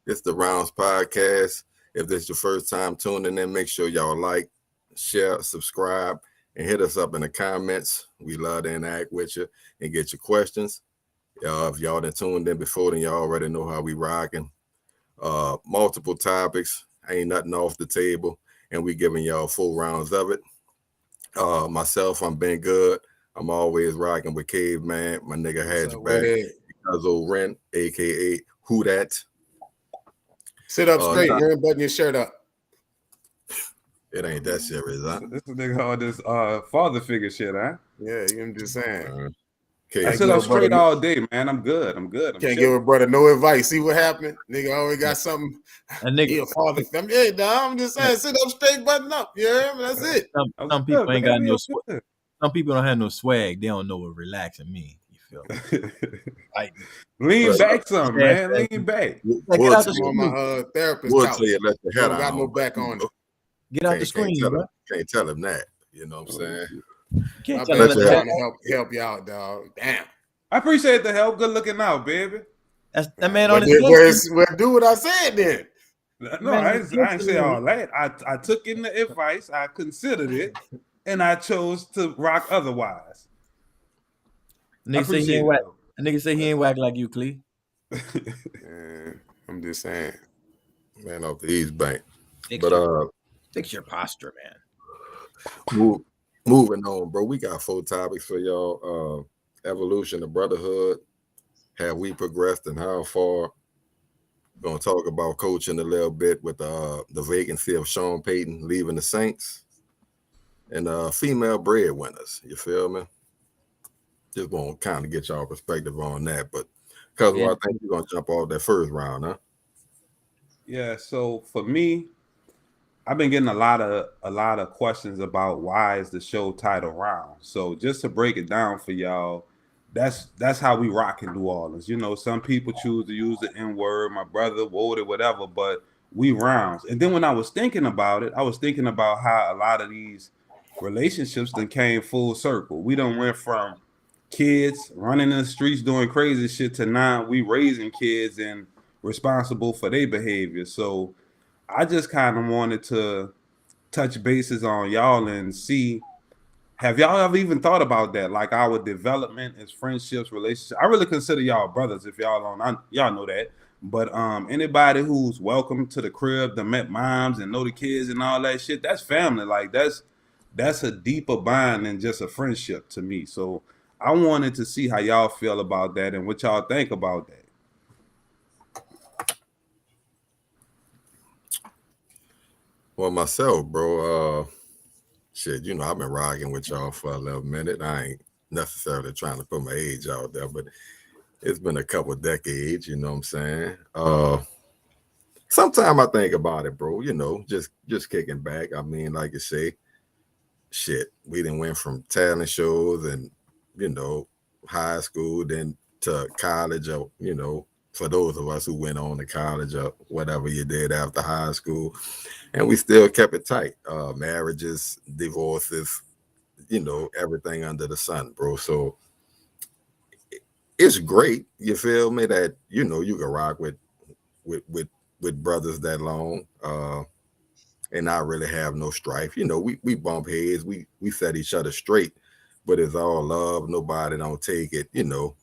It's the Rounds Podcast. If this is your first time tuning in, make sure y'all like, share, subscribe, and hit us up in the comments. We love to interact with you and get your questions. If y'all done tuned in before, then y'all already know how we rocking. Multiple topics, ain't nothing off the table, and we giving y'all full rounds of it. Myself, I'm Ben Good. I'm always rocking with Caveman, my nigga Hatchback, because old Rent, aka Who That. Sit up straight, Ren. Button your shirt up. It ain't that serious, huh? This nigga all this father figure shit, huh? Yeah, I'm just saying. I sit up straight all day, man. I'm good. Can't give a brother no advice. See what happened? Nigga always got something. A nigga, he a father. Hey, dog, I'm just saying, sit up straight, button up. You hear me? That's it. Some people ain't got no swag. Some people don't have no swag. They don't know what relaxing means. You feel me? Like, lean back some, man. Lean back. Get out the screen. My therapist couch. Tell you, let your head don't got no back on it. Get out the screen, bro. Can't tell him that. You know what I'm saying? Can't tell him to help you out, dog. Damn. I appreciate the help. Good looking out, baby. That's that man on his well, do what I said then. No, I didn't say all that. I took in the advice, I considered it, and I chose to rock otherwise. Nigga say he ain't whack like you, Clee. I'm just saying. Man, off the East Bank. But fix your posture, man. Moving on, bro. We got 4 topics for y'all. Evolution of brotherhood. Have we progressed and how far? We're gonna talk about coaching a little bit with the vacancy of Sean Payton leaving the Saints and female breadwinners. You feel me? Just want to kind of get y'all perspective on that, but because I think we're gonna jump off that first round, huh? Yeah. So for me, I've been getting a lot of questions about why is the show title Round. So just to break it down for y'all, that's how we rock in New Orleans. You know, some people choose to use the N-word, my brother, Woody, whatever, but we rounds. And then when I was thinking about it, I was thinking about how a lot of these relationships then came full circle. We done went from kids running in the streets doing crazy shit to now we raising kids and responsible for their behavior. So I just kind of wanted to touch bases on y'all and see, have y'all ever even thought about that? Like our development as friendships, relationships. I really consider y'all brothers if y'all know that. But anybody who's welcome to the crib, that met moms and know the kids and all that shit, that's family. Like that's a deeper bond than just a friendship to me. So I wanted to see how y'all feel about that and what y'all think about that. Well, myself, bro, shit, you know, I've been rocking with y'all for a little minute. I ain't necessarily trying to put my age out there, but it's been a couple decades, you know what I'm saying? Sometimes I think about it, bro, you know, just kicking back. I mean, like you say, shit, we done went from talent shows and, you know, high school, then to college, or, you know, for those of us who went on to college or whatever you did after high school, and we still kept it tight. Marriages, divorces, you know, everything under the sun, bro. So it's great, you feel me, that, you know, you can rock with brothers that long, and not really have no strife. You know, we bump heads, we set each other straight, but it's all love. Nobody don't take it, you know,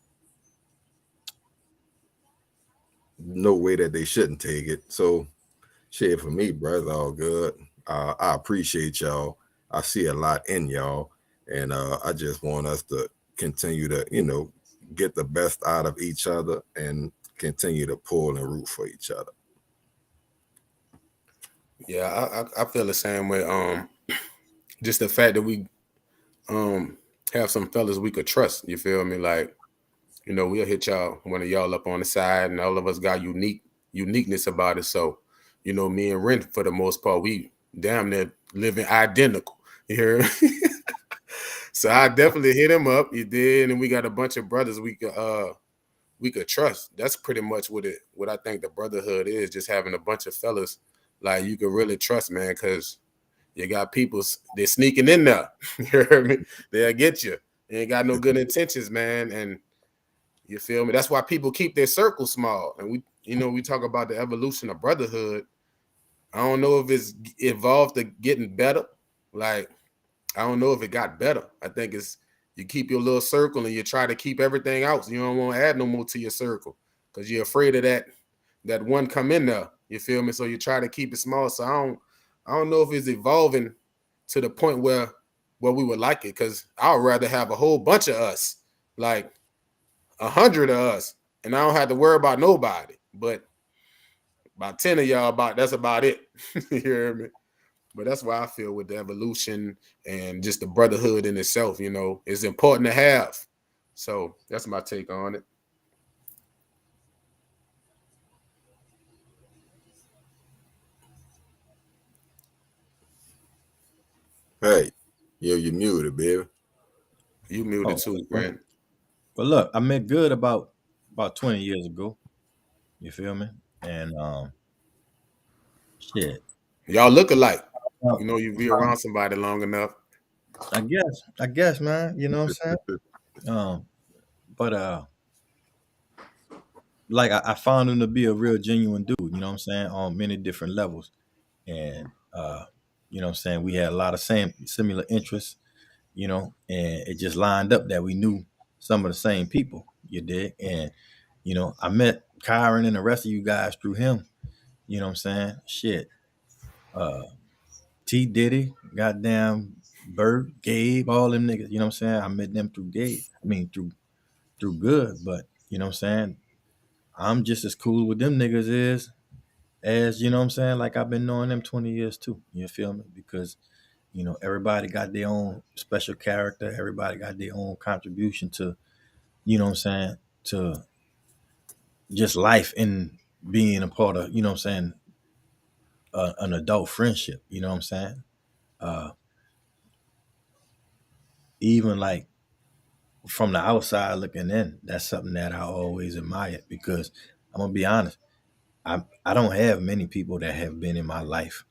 no way that they shouldn't take it. So shit, for me, brother, all good. I appreciate y'all. I see a lot in y'all, and I just want us to continue to, you know, get the best out of each other and continue to pull and root for each other. Yeah, I feel the same way. Just the fact that we have some fellas we could trust. You feel me? Like, you know, we'll hit one of y'all up on the side, and all of us got uniqueness about it. So, you know, me and Ren, for the most part, we damn near living identical. You hear me? So I definitely hit him up. You did, and we got a bunch of brothers we could trust. That's pretty much what I think the brotherhood is, just having a bunch of fellas like you can really trust, man, because you got people, they're sneaking in there. You hear me? They'll get you. They ain't got no good intentions, man. And you feel me? That's why people keep their circle small. And you know, we talk about the evolution of brotherhood. I don't know if it's evolved to getting better. Like, I don't know if it got better. I think it's you keep your little circle and you try to keep everything out. So you don't want to add no more to your circle because you're afraid of that one come in there. You feel me? So you try to keep it small. So I don't know if it's evolving to the point where we would like it, because I would rather have a whole bunch of us, like 100 of us, and I don't have to worry about nobody. But about 10 of y'all, that's about it. You hear me? But that's why I feel with the evolution and just the brotherhood in itself, you know, it's important to have. So that's my take on it. Hey, you muted, baby. You muted too, Grant. But look, I met Good about 20 years ago. You feel me? And shit. Y'all look alike. You know, you be around somebody long enough. I guess, man. You know what I'm saying? But like I found him to be a real genuine dude, you know what I'm saying, on many different levels. And you know what I'm saying, we had a lot of similar interests, you know, and it just lined up that we knew some of the same people, you did. And, you know, I met Kyron and the rest of you guys through him, you know what I'm saying? Shit. T Diddy, goddamn Bert, Gabe, all them niggas, you know what I'm saying? I met them through Gabe. I mean through Good, but you know what I'm saying? I'm just as cool with them niggas as, you know what I'm saying, like I've been knowing them 20 years too. You feel me? Because, you know, everybody got their own special character. Everybody got their own contribution to, you know what I'm saying, to just life and being a part of, you know what I'm saying, an adult friendship. You know what I'm saying? Even like from the outside looking in, that's something that I always admired, because I'm gonna be honest, I don't have many people that have been in my life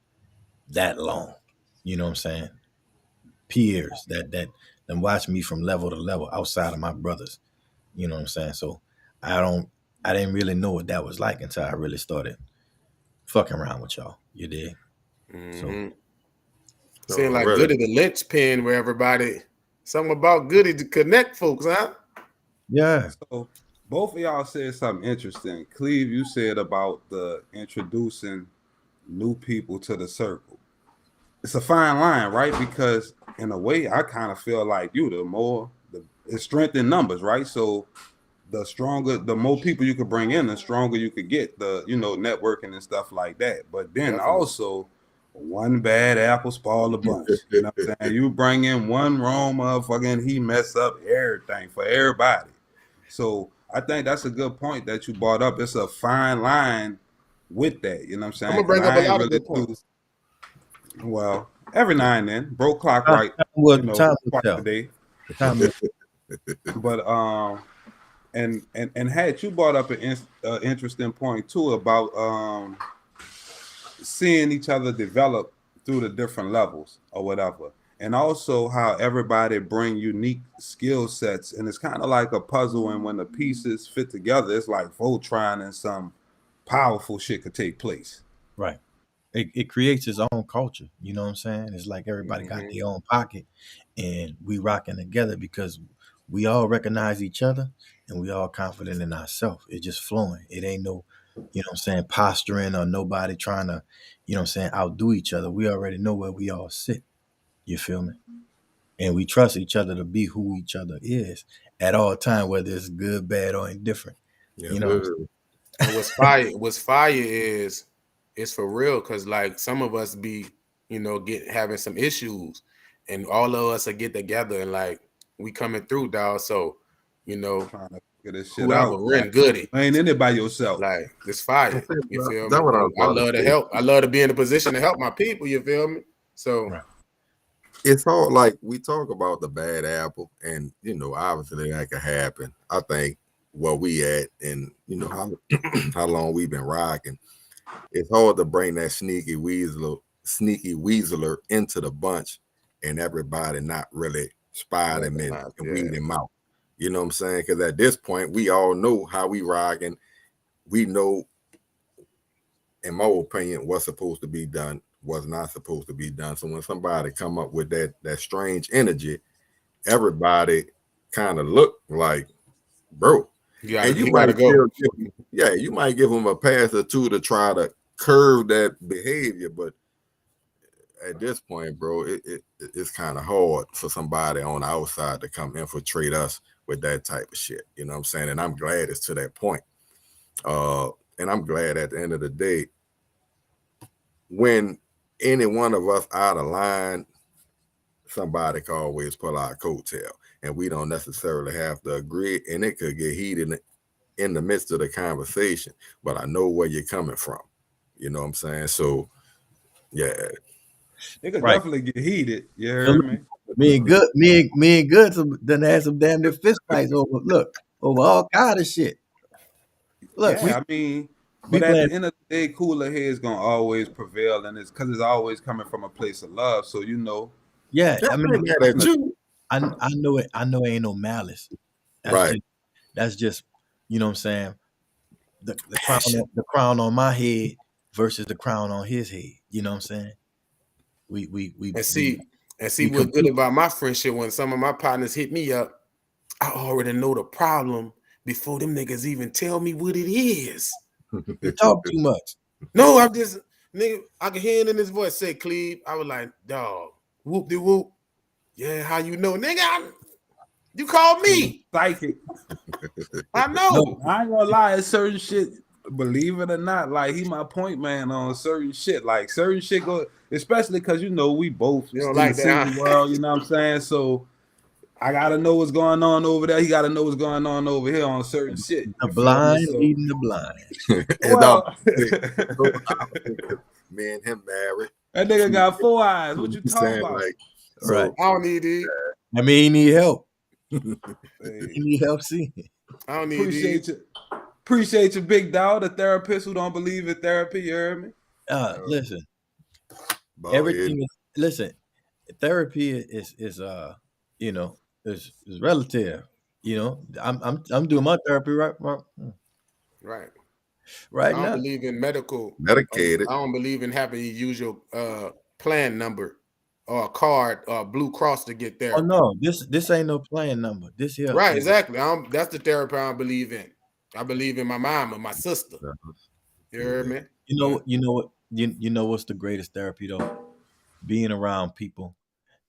that long. You know what I'm saying? Peers that watch me from level to level outside of my brothers. You know what I'm saying? So I didn't really know what that was like until I really started fucking around with y'all. You did. Mm-hmm. So Seems like really, Goody the linchpin where everybody, something about Goody to connect folks, huh? Yeah. So both of y'all said something interesting. Cleve, you said about the introducing new people to the circle. It's a fine line, right? Because in a way, I kind of feel like it's strength in numbers, right? So the more people you could bring in, the stronger you could get, the, you know, networking and stuff like that. But then Definitely. also, one bad apple spoil the bunch. You know what I'm saying? You bring in one wrong motherfucker and he mess up everything for everybody. So I think that's a good point that you brought up. It's a fine line with that. You know what I'm saying? I'm gonna bring up a lot of good do, points. well, every now and then, broke clock right, Well, you know, time will twice tell. a day. Time will- But and had you brought up an interesting point too about seeing each other develop through the different levels or whatever, and also how everybody bring unique skill sets, and it's kind of like a puzzle, and when the pieces fit together, it's like Voltron, and some powerful shit could take place. Right. It creates its own culture. You know what I'm saying? It's like everybody got their own pocket, and we rocking together because we all recognize each other and we all confident in ourselves. It's just flowing. It ain't no, you know what I'm saying, posturing or nobody trying to, you know what I'm saying, outdo each other. We already know where we all sit. You feel me? And we trust each other to be who each other is at all time, whether it's good, bad, or indifferent. yeah, You know what I'm saying? And what's fire is it's for real, because like some of us be, you know, having some issues, and all of us will get together and like we coming through, dog. So, you know, Trying to figure this shit whoever out. win Goody, Ain't in it by yourself. like this fire. You feel me? That's what I was I about to love to say. help. I love to be in a position to help my people. You feel me? So Right. It's hard. Like we talk about the bad apple, and you know, obviously that could happen. I think where we at, and you know how long we've been rocking. It's hard to bring that sneaky weaseler into the bunch, and everybody not really spot him and weed him out. You know what I'm saying? Because at this point, we all know how we rocking. We know in my opinion, what's supposed to be done, was not supposed to be done. So when somebody come up with that strange energy, everybody kind of look like, bro. And you might go. You might give them a pass or two to try to curve that behavior, but at this point, bro, it's kind of hard for somebody on the outside to come infiltrate us with that type of shit. You know what I'm saying? And I'm glad it's to that point. And I'm glad at the end of the day, when any one of us out of line, somebody can always pull our coattail, and we don't necessarily have to agree, and it could get heated in the midst of the conversation, but I know where you're coming from. You know what I'm saying? So, yeah. It could definitely get heated. You heard me? Me and Good done had some damn near fist fights over all kind of shit. Look, yeah, I mean, but at the end of the day, cooler heads gonna always prevail, and it's because it's always coming from a place of love. So you know. Yeah, I mean, I know it. I know it ain't no malice. That's just, you know what I'm saying. The crown on my head versus the crown on his head. You know what I'm saying. We see what's good about my friendship. When some of my partners hit me up, I already know the problem before them niggas even tell me what it is. You talk too much. No, I'm just nigga. I can hear it in his voice. Say, Cleve. I was like, dog, whoop de whoop. Yeah, how you know, nigga? You called me psychic. I know. No, I ain't gonna lie. It's certain shit. Believe it or not, like he my point man on certain shit. Like certain shit go, especially because you know we both in the same world. You know what I'm saying? So I gotta know what's going on over there. He gotta know what's going on over here on certain shit. The blind leading the blind. Well, me and him married. That nigga got 4 eyes. What you talking about? Like, right. I don't need it. I mean, he need help. He need help seeing. I don't need Appreciate you, big dog, the therapist who don't believe in therapy. You heard me? Listen. Everything is listen. Therapy is you know, is relative. You know, I'm doing my therapy right now. I don't believe in medicated. I don't believe in having you use your plan number or a card or Blue Cross to get there. Oh no, this ain't no plan number. This here. Right, exactly. That's the therapy I believe in. I believe in my mom and my sister. You heard me? You know what's the greatest therapy though? Being around people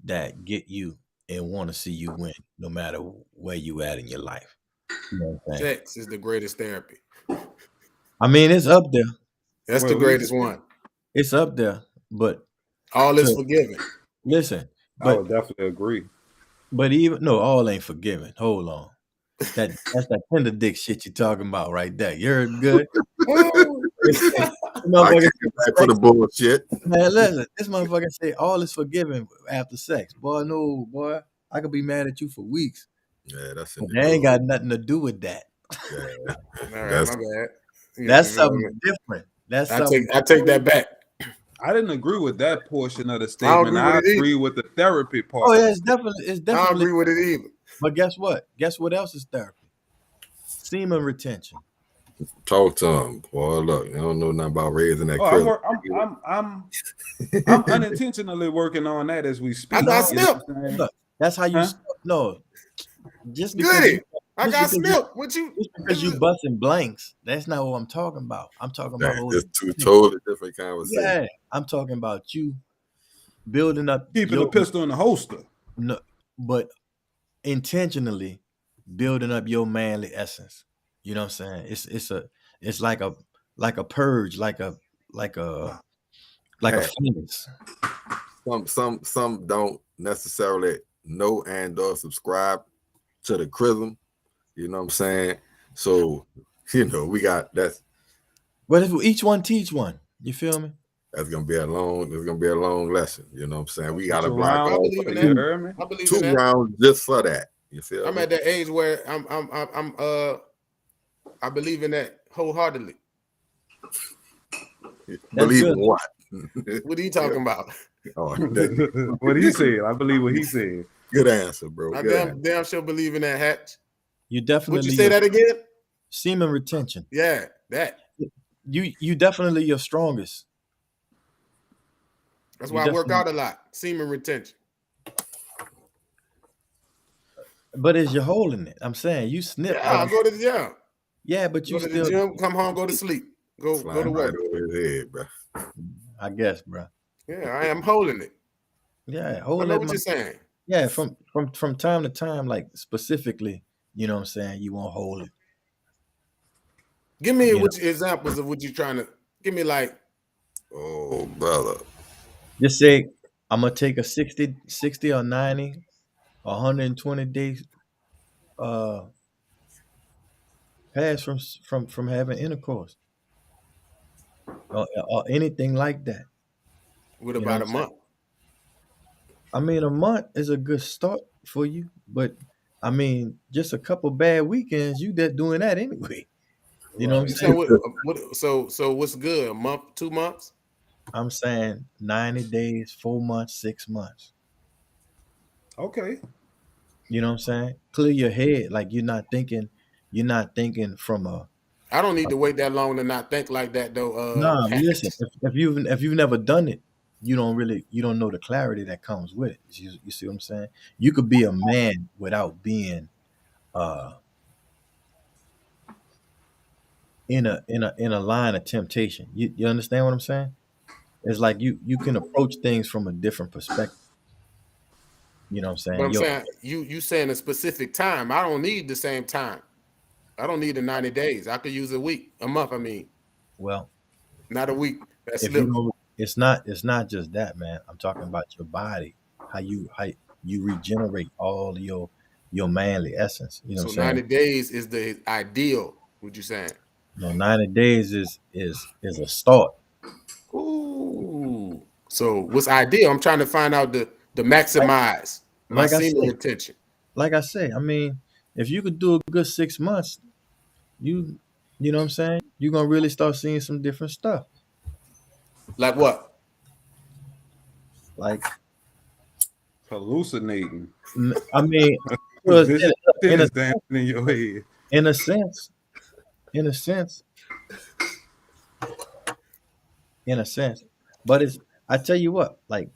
that get you and want to see you win, no matter where you at in your life. You know what I'm saying? Sex is the greatest therapy. I mean, it's up there. That's the greatest one. It's up there, but all is forgiven. Listen, I would definitely agree. But all ain't forgiven. Hold on. That's that tender dick shit you talking about right there. You're good. For the bullshit. Man, listen, this motherfucker say all is forgiven after sex. Boy, no, boy. I could be mad at you for weeks. Yeah, that's it. That ain't got nothing to do with that. Yeah. All right, my bad. That's something different. I take that back. I didn't agree with that portion of the statement. I agree with the therapy part. Oh, yeah, it's definitely. I don't agree with it either. But guess what? Guess what else is therapy? Semen retention. Talk to him. Boy, look, you don't know nothing about raising that. I'm unintentionally working on that as we speak. I got snip. Look, that's how you no. Just because Goody. I got snip. What you? Just because you busting blanks, that's not what I'm talking about. I'm talking about it's two totally different conversations. Yeah, I'm talking about you building up, keeping a pistol in the holster. No, but intentionally building up your manly essence. You know what I'm saying? It's like a purge, like a furnace. Some don't necessarily know and or subscribe to the chrism. You know what I'm saying? So, we got that's. But if each one teach one, you feel me? That's gonna be a long lesson. You know what I'm saying? We gotta block off 2 rounds just for that. You feel? I'm at that age where I believe in that wholeheartedly. Believe in what? What are you talking about? Oh, what he said. I believe what he said. Good answer, bro. I damn sure believe in that, Hatch. You definitely. Would you say that again? Semen retention. Yeah, that. you definitely your strongest. That's You why I work definitely- out a lot. Semen retention. But is you holding it? I'm saying you snip. Yeah, I go to the gym. Yeah, but you Go to still. the gym, come home, go to sleep. Go Flying to right work. over his head, bro. I guess, bro. Yeah, I am holding it. Yeah, I hold know it. what you're saying. Yeah, from time to time, like specifically, you know what I'm saying. You won't hold it. Give me You which examples of what you're trying to give me. Like, Oh, brother. Just say I'm gonna take a 60 or 90, 120 days pass from having intercourse or anything like that. what You know about what a I'm saying? month? I mean, a month is a good start for you, but I mean, just a couple bad weekends, you doing that anyway. You know what I'm You saying? saying what? So what's good? A month, 2 months? I'm saying 90 days, 4 months, 6 months. Okay. You know what I'm saying? Clear your head, like you're not thinking from a I don't need to wait that long to not think like that though. nah. Listen, if you've never done it, you don't know the clarity that comes with it. You see what I'm saying? You could be a man without being uh in a line of temptation. You understand what I'm saying? It's like you can approach things from a different perspective. You know what I'm But saying? I'm saying you saying a specific time. I don't need the same time. I don't need the 90 days. I could use a week, a month. I mean, Well, not a week. That's if you little. don't, it's not just that, man. I'm talking about your body, how you regenerate all your manly essence. You know So what I'm saying? 90 days is the ideal. What you saying? 90 days is a start. Ooh. So what's ideal? I'm trying to find out the maximize my Like I semen said, retention. I mean, if you could do a good 6 months, you you know what I'm saying? You're gonna really start seeing some different stuff. Like what? Like, Hallucinating. I mean, This shit in a is dancing in your head. in a sense, in a sense, in a sense. But I tell you what, like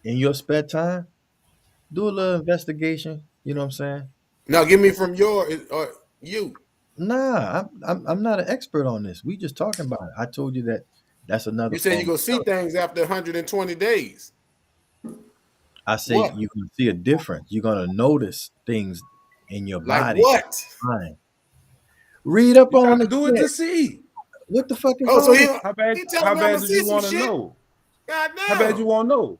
in your spare time, do a little investigation. You know what I'm saying? Now give me from your or you. Nah, I'm not an expert on this. We just talking about it. I told you that's another You said you form. go see things after 120 days. I say What? you can see a difference. You're gonna notice things in your Like body, what? mind. Read up You on gotta it. do it to see. What the fuck is Oh, so wrong? he How bad? he telling How me I'm bad gonna do see you some want to shit. know? God damn. How bad you want to know?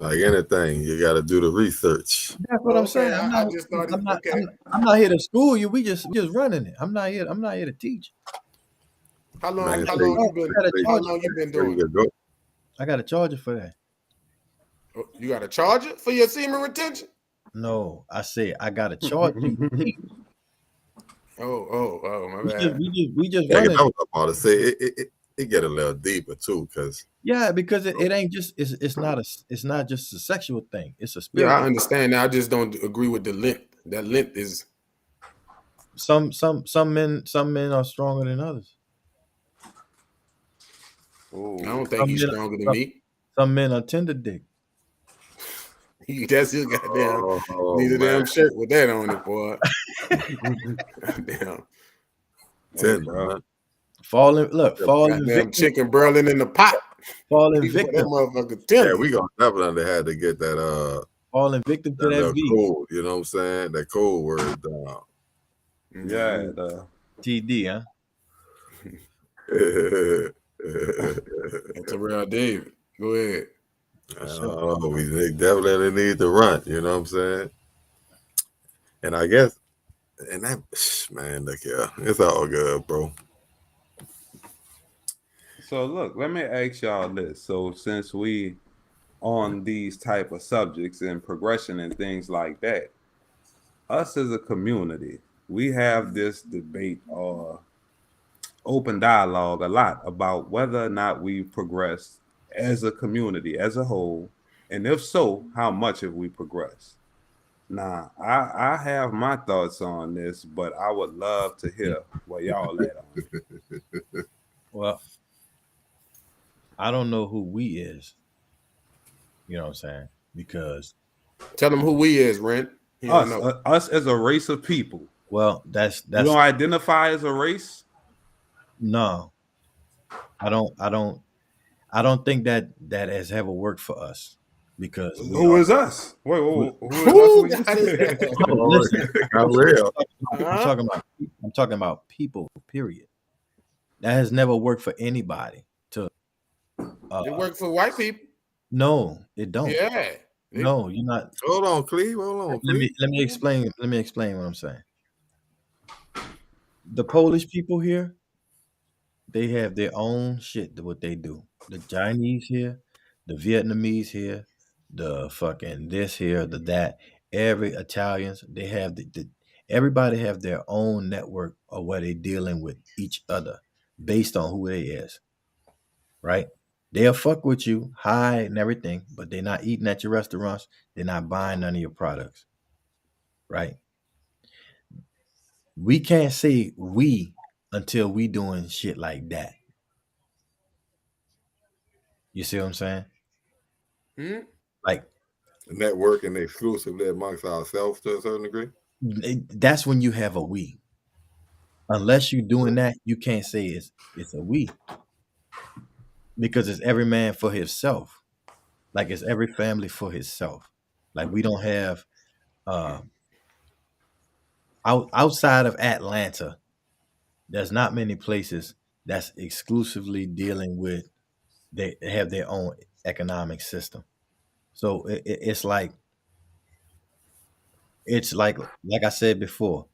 Like anything, you got to do the research. That's what I'm Okay, saying. I just thought I'm not. okay. I'm not here to school you. We just running it. I'm not here to teach. How long? Man, How say- long you been? I gotta say- How charge. long you been There doing? you go. I got a charger for that. You got a charger for your semen retention? No, I say I got to charge you. To teach. Oh, my We just bad. we just Yeah, running. that was about to say it get a little deeper too, because Yeah, because it ain't just it's not just a sexual thing. It's a Yeah, spiritual. I understand that. I just don't agree with the length. That length is Some men are stronger than others. I Oh, don't think he's stronger than me. Some men are tender dick. That's his goddamn need a man, damn shirt with that on it, boy. Damn. tender, bro. man. Falling Goddamn victim. chicken broiling in the pot. Falling He put that victim. motherfucker Yeah, tender. we gonna definitely had to get that Falling victim to that that little beat. code. You know what I'm saying? That code word down. Yeah. The, TD, huh? Terrell David. Go ahead. Oh, we definitely need to run. You know what I'm saying? And I guess, and that man, look here, it's all good, bro. so look, let me ask y'all this. So since we on these type of subjects and progression and things like that, us as a community, we have this debate or open dialogue a lot about whether or not we've progressed as a community as a whole, and if so, how much have we progressed? Nah, I have my thoughts on this, but I would love to hear what y'all at on it. Well, I don't know who we is. You know what I'm saying? Because Tell them who we is, Rent. He don't know. Us as a race of people. well, You don't identify as a race? no. I don't think that has ever worked for us because Who is us? Wait, who Who is us? got it? Listen, Got real. I'm talking about people. Period. That has never worked for anybody. To It worked for white people. no, it don't. Yeah. No, you're not. Hold on, Cleve. Hold on, Cleve. Let me explain. Let me explain what I'm saying. The Polish people here, they have their own shit to what they do. The Chinese here, the Vietnamese here, the fucking this here, the that. Every Italians, they have everybody have their own network of where they dealing with each other based on who they is. Right? They'll fuck with you, high and everything, but they're not eating at your restaurants. They're not buying none of your products. Right? We can't say we until we doing shit like that. You see what I'm saying? Hmm? Like Networking exclusively amongst ourselves to a certain degree. that's when you have a we. Unless you're doing that, you can't say it's a we because it's every man for himself. Like it's every family for himself. Like we don't have outside of Atlanta. There's not many places that's exclusively dealing with. They have their own economic system. So it's like I said before,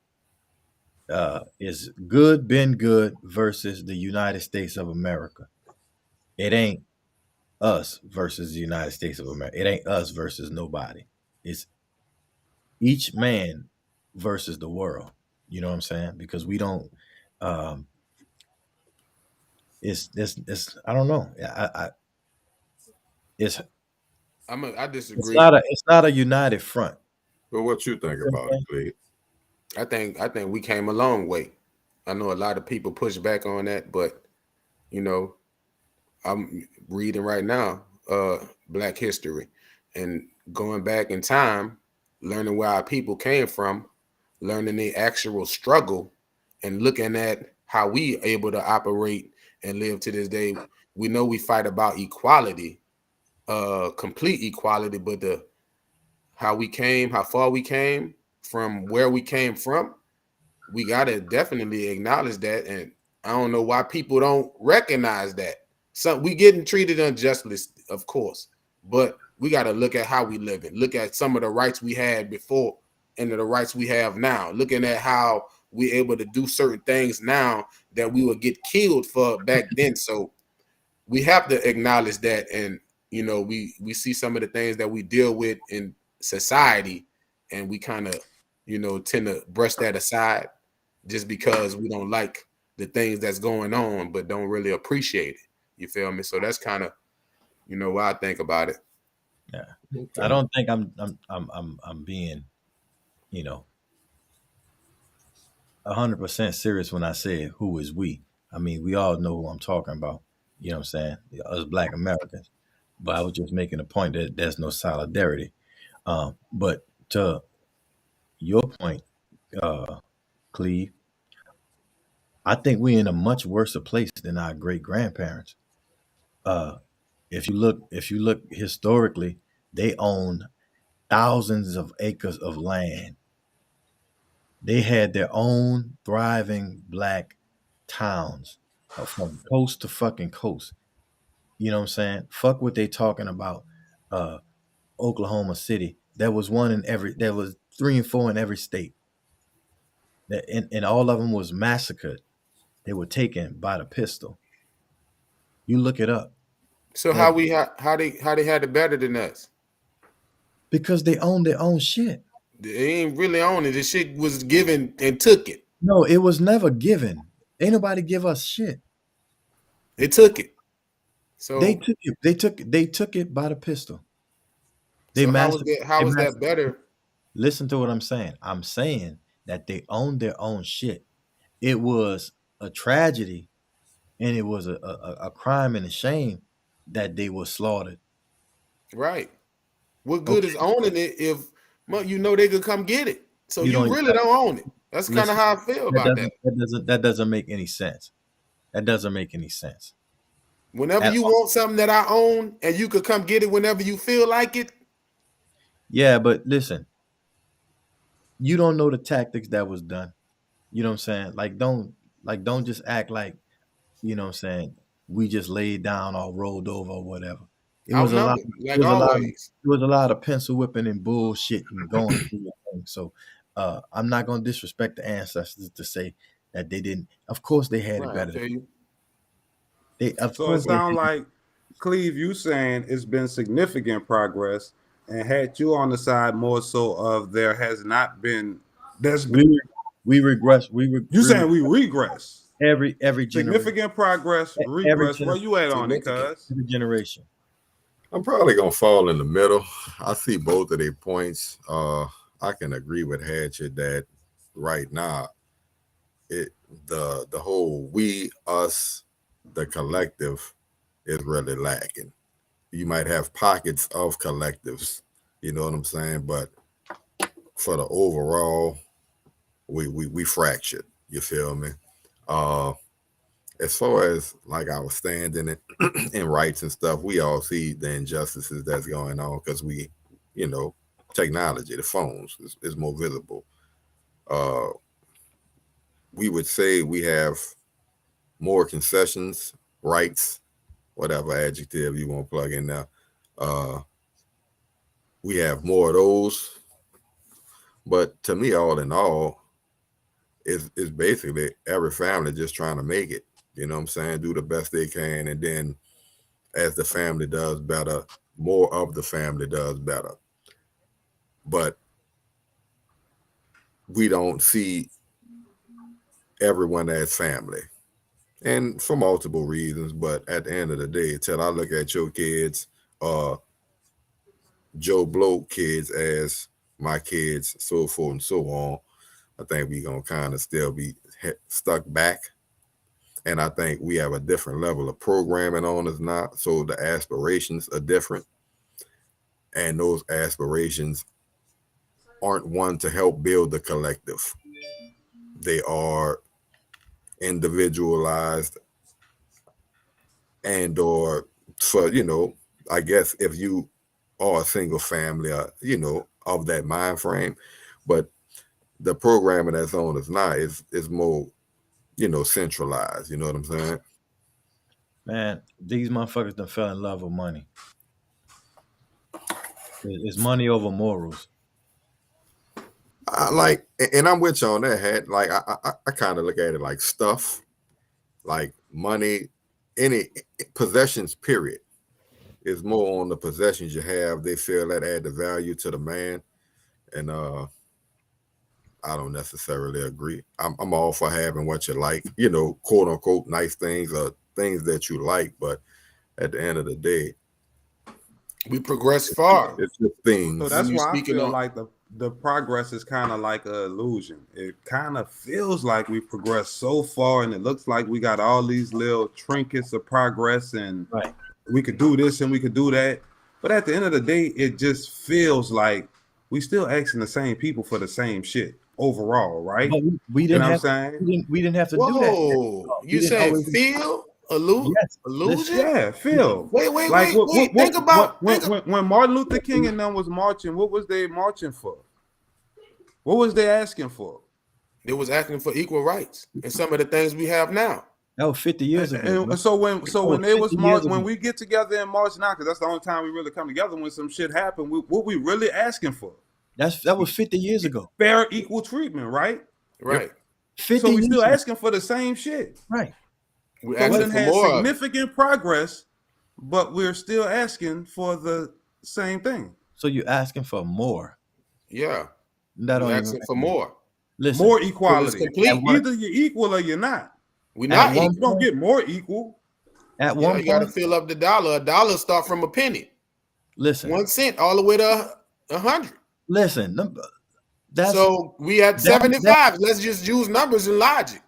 is good been good versus the United States of America. It ain't us versus the United States of America. It ain't us versus nobody. It's each man versus the world. You know what I'm saying? Because we don't. Um, it's I don't know. It's I disagree. it's not a united front. But what you think about it, Cleve? I think we came a long way. I know a lot of people push back on that, but you know, I'm reading right now, Black History, and going back in time, learning where our people came from, learning the actual struggle, and looking at how we able to operate and live to this day. We know we fight about equality, complete equality, but how far we came from where we came from, we gotta definitely acknowledge that. And I don't know why people don't recognize that. So we getting treated unjustly, of course, but we got to look at how we live it. Look at some of the rights we had before and the rights we have now. Looking at how we able to do certain things now that we would get killed for back then. So we have to acknowledge that. And you know, we see some of the things that we deal with in society, and we kind of, you know, tend to brush that aside just because we don't like the things that's going on, but don't really appreciate it. You feel me? So that's kind of, you know, what I think about it. Yeah, I don't think I'm being, you know, 100% serious when I say who is we. I mean, we all know who I'm talking about. You know what I'm saying? Us Black Americans. But I was just making a point that there's no solidarity. But to your point, Cleve, I think we're in a much worse place than our great grandparents. If you look historically, they owned thousands of acres of land. They had their own thriving black towns from coast to fucking coast. You know what I'm saying? Fuck what they talking about. Oklahoma City. There was there was 3 and 4 in every state. And all of them was massacred. They were taken by the pistol. You look it up. So how they had it better than us? Because they own their own shit. They ain't really own it. The shit was given and took it. No, it was never given. Ain't nobody give us shit. They took it. So they took it. They took it by the pistol. How was that better Listen to what I'm saying. I'm saying that they own their own shit. It was a tragedy and it was a crime and a shame that they were slaughtered. Right. What good Okay. is owning it if you know they could come get it? So You you don't- really don't own it. That's kind Listen, of how I feel about that. That doesn't make any sense. That doesn't make any sense. Whenever At you want something that I own and you could come get it whenever you feel like it. Yeah, but listen, you don't know the tactics that was done. You know what I'm saying? Don't just act like, you know what I'm saying, we just laid down or rolled over or whatever. It was a lot. Outnumbered, It like was a lot. always. It was a lot of pencil whipping and bullshit and going through your thing. So I'm not gonna disrespect the ancestors to say that they didn't. Of course, they had Right, it I better. tell you. Of So it course, they sounds did. like, Cleve, you saying it's been significant progress, and had you on the side more so of there has not been. There's been. we regress. You saying we regress? every generation. Significant progress, Every regress. Where you at on it, Significant. cuz? Every generation. I'm probably gonna fall in the middle. I see both of their points. I can agree with Hatchet that right now, the whole we, us, the collective is really lacking. You might have pockets of collectives, you know what I'm saying, but for the overall, we fractured. You feel me? As far as like our standing in rights and stuff, we all see the injustices that's going on because we, you know, technology, the phones is more visible. We would say we have more concessions, rights, whatever adjective you want to plug in there. We have more of those. But to me, all in all, is basically every family just trying to make it. You know what I'm saying? Do the best they can. And then as the family does better, more of the family does better. But we don't see everyone as family. And for multiple reasons. But at the end of the day, till I look at your kids, Joe Blow kids as my kids, so forth and so on, I think we're going to kind of still be stuck back. And I think we have a different level of programming on us now. So the aspirations are different. And those aspirations aren't one to help build the collective. They are individualized and or for, you know, I guess if you are a single family, you know, of that mind frame. But the programming that's on us now is more, you know, centralized. You know what I'm saying? Man, these motherfuckers done fell in love with money. It's money over morals. I like, and I'm with you on that, Hat. Like, I kind of look at it like stuff, like money, any possessions, period. It's more on the possessions you have. They feel that add the value to the man. And I don't necessarily agree. I'm all for having what you like, you know, quote unquote, nice things or things that you like. But at the end of the day, We progress far. it's just things. So that's You why I speaking feel on- like the progress is kind of like an illusion. It kind of feels like we progressed so far, and it looks like we got all these little trinkets of progress, and Right. we could do this and we could do that. But at the end of the day, it just feels like we still asking the same people for the same shit overall, right? But we You didn't know what I'm have saying? we didn't have to do that. Whoa. We You didn't saying always- feel? Yes. Illusion? Yeah, Phil. Wait. What- Think about when Martin Luther King and them was marching, what was they marching for? What was they asking for? They was asking for equal rights and some of the things we have now. That was 50 years ago. And bro. so when they was 50 march, years when ago. we get together and march now, because that's the only time we really come together when some shit happen. What we really asking for? That was 50 years ago. Fair, equal treatment, right? Right. 50 So we years still ago. asking for the same shit. Right. We're So we asking done for had more. significant progress, but we're still asking for the same thing. So you're asking for more. Yeah. That don't We're even asking for more. listen. More equality. complete. Either you're equal or you're not. We're At not one equal. You don't get more equal. At Yeah, one you got to point, fill up the dollar. A dollar start from a penny. listen. 1 cent all the way to 100. Listen. So we at 75. Let's just use numbers and logic.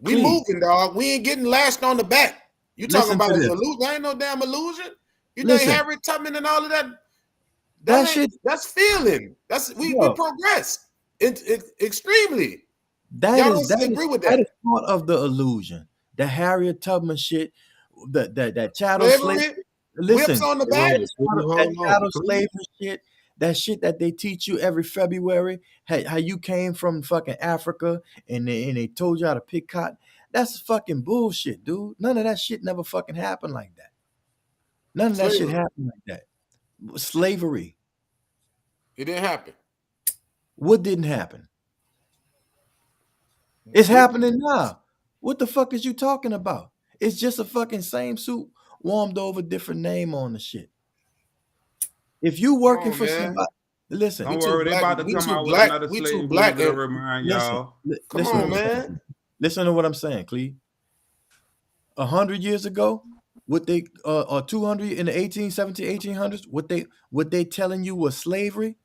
We Please. moving, dog. We ain't getting lashed on the back. You talking Listen about to this this. illusion? There ain't no damn illusion. You Listen. think Harriet Tubman and all of that? That shit. That's feeling. That's we Yo. progressed extremely. That Y'all is don't that agree is, with that that. is part of the illusion. The Harriet Tubman shit, that chattel slavery. Slavery, Listen, whips on the Hold back. on, that chattel slavery shit, that shit that they teach you every February, how you came from fucking Africa and they told you how to pick cotton. That's fucking bullshit, dude. None of that shit never fucking happened like that. None of that shit Slavery. happened like that. Slavery. It didn't happen. What didn't happen? It's happening now. What the fuck is you talking about? It's just a fucking same suit warmed over, different name on the shit. If you working on, for man. somebody, listen. Don't We too worry, they black- about to we come too out black- with another we too slave black movie to and- remind Listen, y'all. Come listen on, to what I'm man. saying. Listen to what I'm saying, Cleve. 100 years ago, what they or 200 in the 1800s, what they telling you was slavery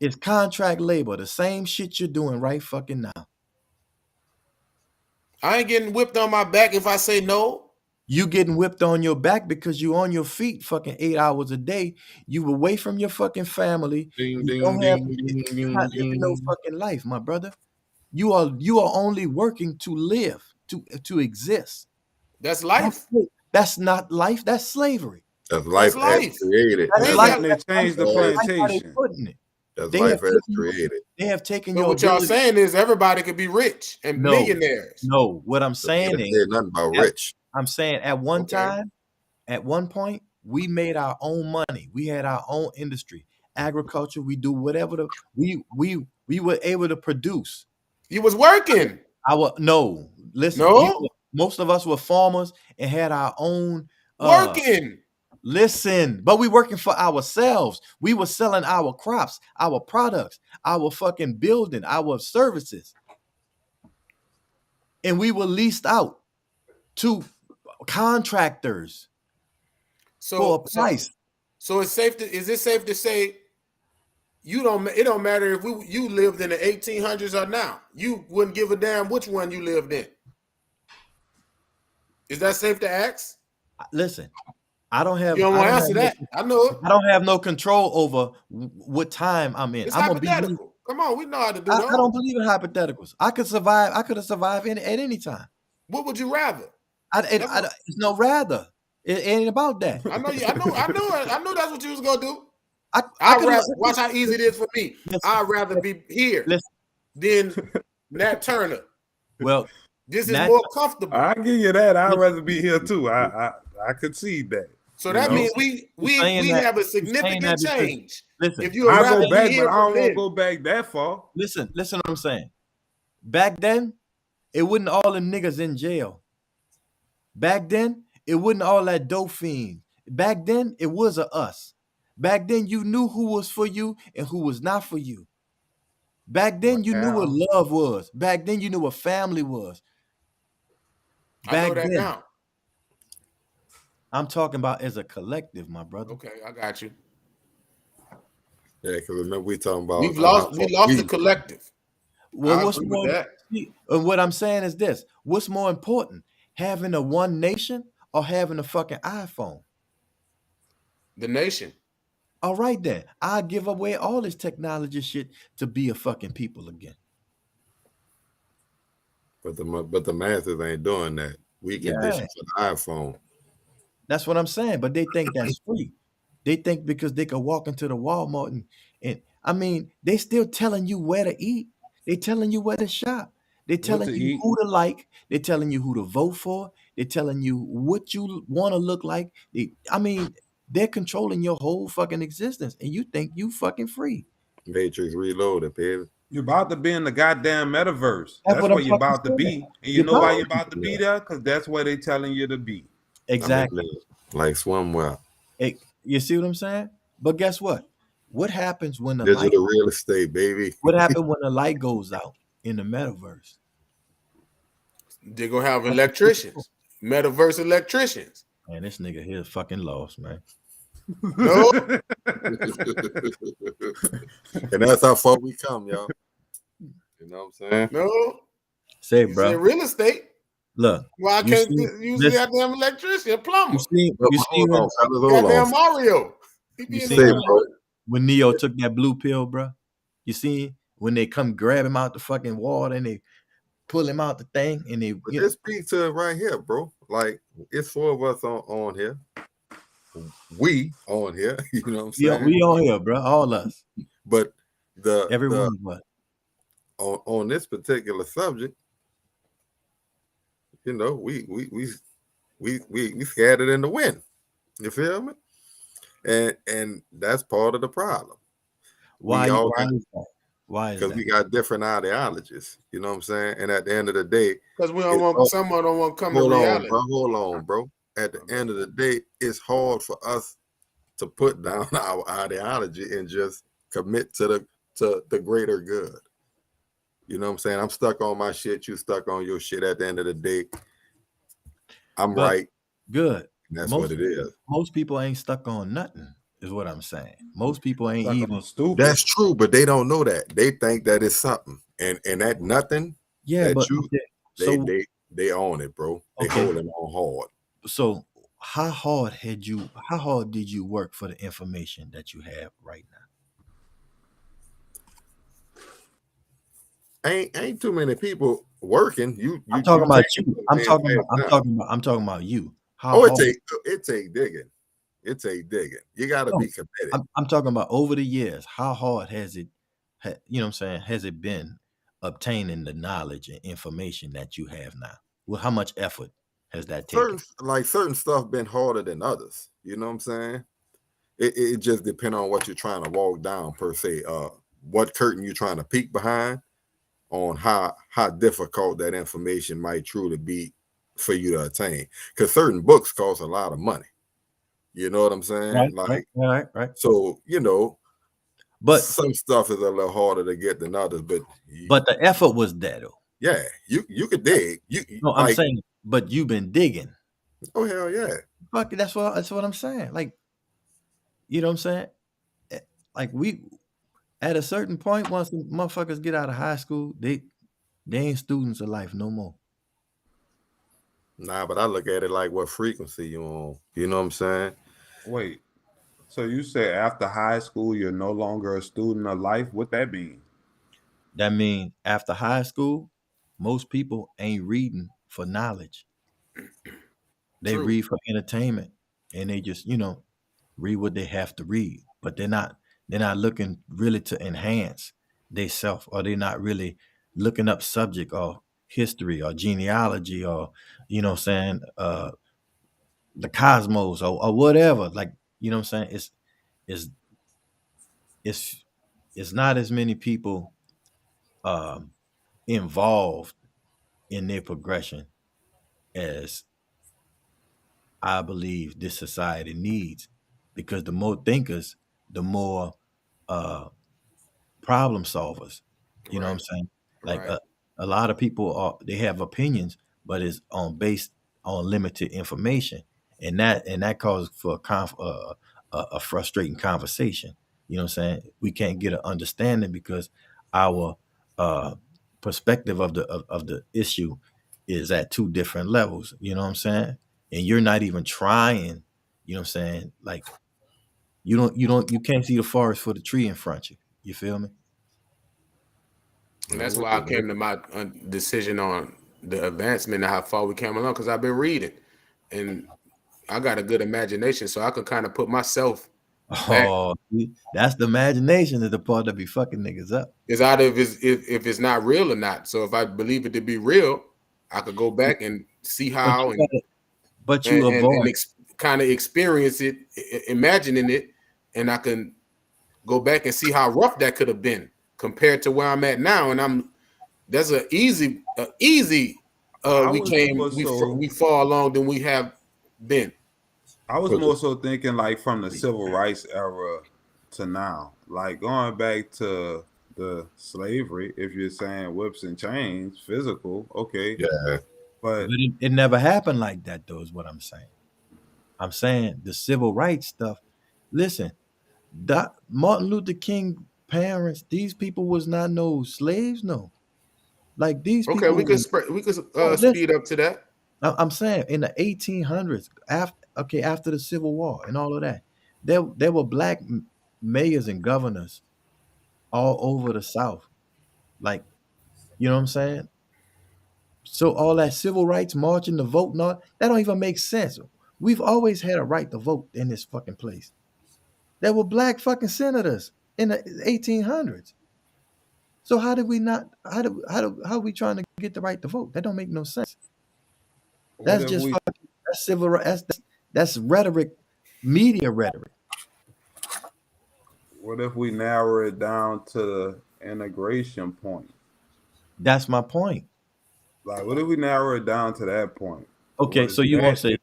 is contract labor, the same shit you're doing right fucking now. I ain't getting whipped on my back if I say no. You getting whipped on your back because you on your feet fucking 8 hours a day. You away from your fucking family. Ding, You ding, don't have ding, ding, you're not ding, living no ding. fucking life, my brother. You are only working to live, to exist. That's life. That's not life. That's slavery. That's life That's life. as created. That's They That's life. when they changed the That's That's how they plantation. putting it. That's They life have as taken- created. They have taken But your what y'all ability. saying is everybody could be rich and No. millionaires. No, what I'm saying They is, said nothing about Yeah. rich. I'm saying at one Okay. time, at one point, we made our own money. We had our own industry, agriculture. We do whatever we were able to produce. You was working. Listen. No? Most of us were farmers and had our own Working. Listen, but we working for ourselves. We were selling our crops, our products, our fucking building, our services. And we were leased out to contractors for a price. So is it safe to say it don't matter if you lived in the 1800s or now. You wouldn't give a damn which one you lived in. Is that safe to ask? Listen, I don't have. You don't I want to don't answer have that. I know it. I don't have no control over what time I'm in. It's I'm gonna be. hypothetical. Come on, we know how to do I that. don't believe in hypotheticals. I could survive. I could have survived at any time. What would you rather? It's no rather. It ain't about that. I know you. I know that's what you was gonna do. I I'd could've- rather watch how easy it is for me. Listen. I'd rather be here Listen. than Nat Turner. Well, This is Nat- more comfortable. I give you that. I'd rather be here too. I concede that. So that You know? means we saying that- have a you're saying significant that because- change. listen. If you I'll rather go back, be but here I don't want to then. go back that far. Listen what I'm saying. Back then, it wasn't all them niggas in jail. Back then, it wasn't all that dope fiend. Back then, it was a us. Back then, you knew who was for you and who was not for you. Back then, you knew what love was. Back then, you knew what family was. I know Back that then, now. I'm talking about as a collective, my brother. Okay, I got you. Yeah, because remember we talking about We lost the collective. Well, I what's agree more? with that. And what I'm saying is this: what's more important, having a one nation or having a fucking iPhone? The nation. All right, then I give away all this technology shit to be a fucking people again. but the masses ain't doing that. We conditioned for the iPhone. That's what I'm saying. But they think that's free. They think because they can walk into the Walmart and I mean, they still telling you where to eat. They telling you where to shop. They telling to you eat. who to like. They telling you who to vote for. They telling you what you want to look like. They're controlling your whole fucking existence, and you think you fucking free. Matrix Reloaded, baby. You're about to be in the goddamn metaverse. That's That's what where I'm you're about fucking to saying. be. And you know why you're about to be Yeah. there? Because that's where they telling you to be. Exactly. I mean, like swimwear. You see what I'm saying? But guess what? What happens when the light? Digital real estate, baby. What happens when the light goes out in the metaverse? They're gonna have electricians, metaverse electricians. Man, this nigga here is fucking lost, man. No, And that's how far we come, y'all. You know what I'm saying? No, Say, you bro. said real estate. Look, Why I you can't see, use the listen, goddamn electrician, you plumber, see, But you see hold when on, fellas, hold on. goddamn Mario? He You be in see the Say, when, bro. when Neo took that blue pill, bro. You see when they come grab him out the fucking water and they pull him out the thing and they, But you know, just speak to it right here, bro. Like it's 4 of us on here. We on here, you know what I'm saying? we on here, bro. All us, But every the one of us. on this particular subject, you know, we scattered in the wind. You feel me? And that's part of the problem. Why? We all Why got is that? Why is because we that? got different ideologies. You know what I'm saying? And at the end of the day, because we don't it's want all, someone don't want to come to hold on, reality. bro. Hold on, bro. At the end of the day, it's hard for us to put down our ideology and just commit to the greater good. You know what I'm saying? I'm stuck on my shit. You stuck on your shit. At the end of the day, I'm But right. good. And that's Most what it is. most people ain't stuck on nothing, is what I'm saying. Most people ain't Stuck even. on stupid. That's true, but they don't know that. They think that it's something. And that nothing Yeah, that but you okay. So they own it, bro. They okay. holding on hard. So how hard did you work for the information that you have right now? Ain't too many people working. You I'm talking about take you. it I'm man talking fast about I'm now. talking about you. How Oh, hard? it take digging. It take digging. You gotta No, be committed. I'm talking about over the years. How hard has it you know what I'm saying? Has it been obtaining the knowledge and information that you have now? Well, how much effort has that taken? Certain stuff been harder than others. You know what I'm saying? It just depends on what you're trying to walk down per se. What curtain you're trying to peek behind on how difficult that information might truly be for you to attain. Because certain books cost a lot of money. You know what I'm saying? Right. So, you know, But some stuff is a little harder to get than others, but the effort was there though. yeah, you could dig. You No, I'm saying, but you've been digging. oh hell yeah. Fuck, that's what I'm saying. Like, you know what I'm saying? Like we at a certain point, once the motherfuckers get out of high school, they ain't students of life no more. Nah, but I look at it like what frequency you on. You know what I'm saying? Wait. So you say after high school you're no longer a student of life? What that mean? That means after high school, most people ain't reading for knowledge. They True. read for entertainment, and they just, read what they have to read. But they're not looking really to enhance their self, or they're not really looking up subject or history or genealogy or, the cosmos or whatever. Like, you know what I'm saying? It's it's not as many people involved in their progression as I believe this society needs, because the more thinkers, the more problem solvers. You know what I'm Right. saying? Like Right. a lot of people they have opinions, but it's based on limited information, and that causes for a frustrating conversation. You know what I'm saying? We can't get an understanding because our perspective of the issue is at two different levels. You know what I'm saying? And you're not even trying. You know what I'm saying? Like you can't see the forest for the tree in front of you. You feel me? And I'm that's with why I you, bro. came to my decision on the advancement and how far we came along, because I've been reading and I got a good imagination, so I can kind of put myself back. Oh, see, that's the imagination is the part that be fucking niggas up. It's either if it's not real or not. So if I believe it to be real, I could go back and see But how you and avoid. kind of experience it, imagining it, and I can go back and see how rough that could have been compared to where I'm at now. And that's an easy I we was came more so we far along than we have been. I was more so thinking like from the civil rights era to now, like going back to the slavery. If you're saying whips and chains, physical, okay, Yeah. but But it never happened like that, though, is what I'm saying. I'm saying the civil rights stuff. Listen, Martin Luther King parents, these people was not no slaves, no. Like these Okay, people. we could Listen, speed up to that. I'm saying in the 1800s, after the Civil War and all of that, there were black mayors and governors all over the South. Like, you know what I'm saying? So all that civil rights marching, the vote, and all that don't even make sense. We've always had a right to vote in this fucking place. There were black fucking senators in the 1800s. So how did we not? How are we trying to get the right to vote? That don't make no sense. What That's if just we fucking that's civil rights. That's rhetoric, media rhetoric. what if we narrow it down to the integration point? That's my point. Like, what if we narrow it down to that point? Okay, so you want to say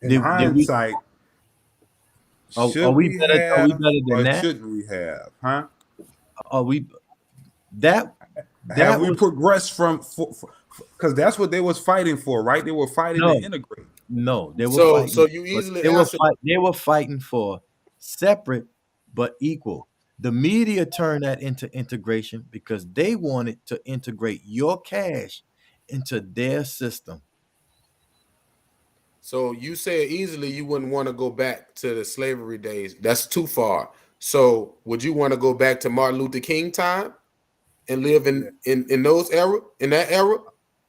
in did we hindsight, are should we we better? Are we have better than or that? shouldn't we have? Huh? Are we that Have we was progressed from because that's what they was fighting for, right? They were fighting to no, integrate. no. They were So fighting. you But easily they were answer. they were fighting for separate but equal. The media turned that into integration because they wanted to integrate your cash into their system. So you said easily you wouldn't want to go back to the slavery days. That's too far. So would you want to go back to Martin Luther King time and live in those era in that era?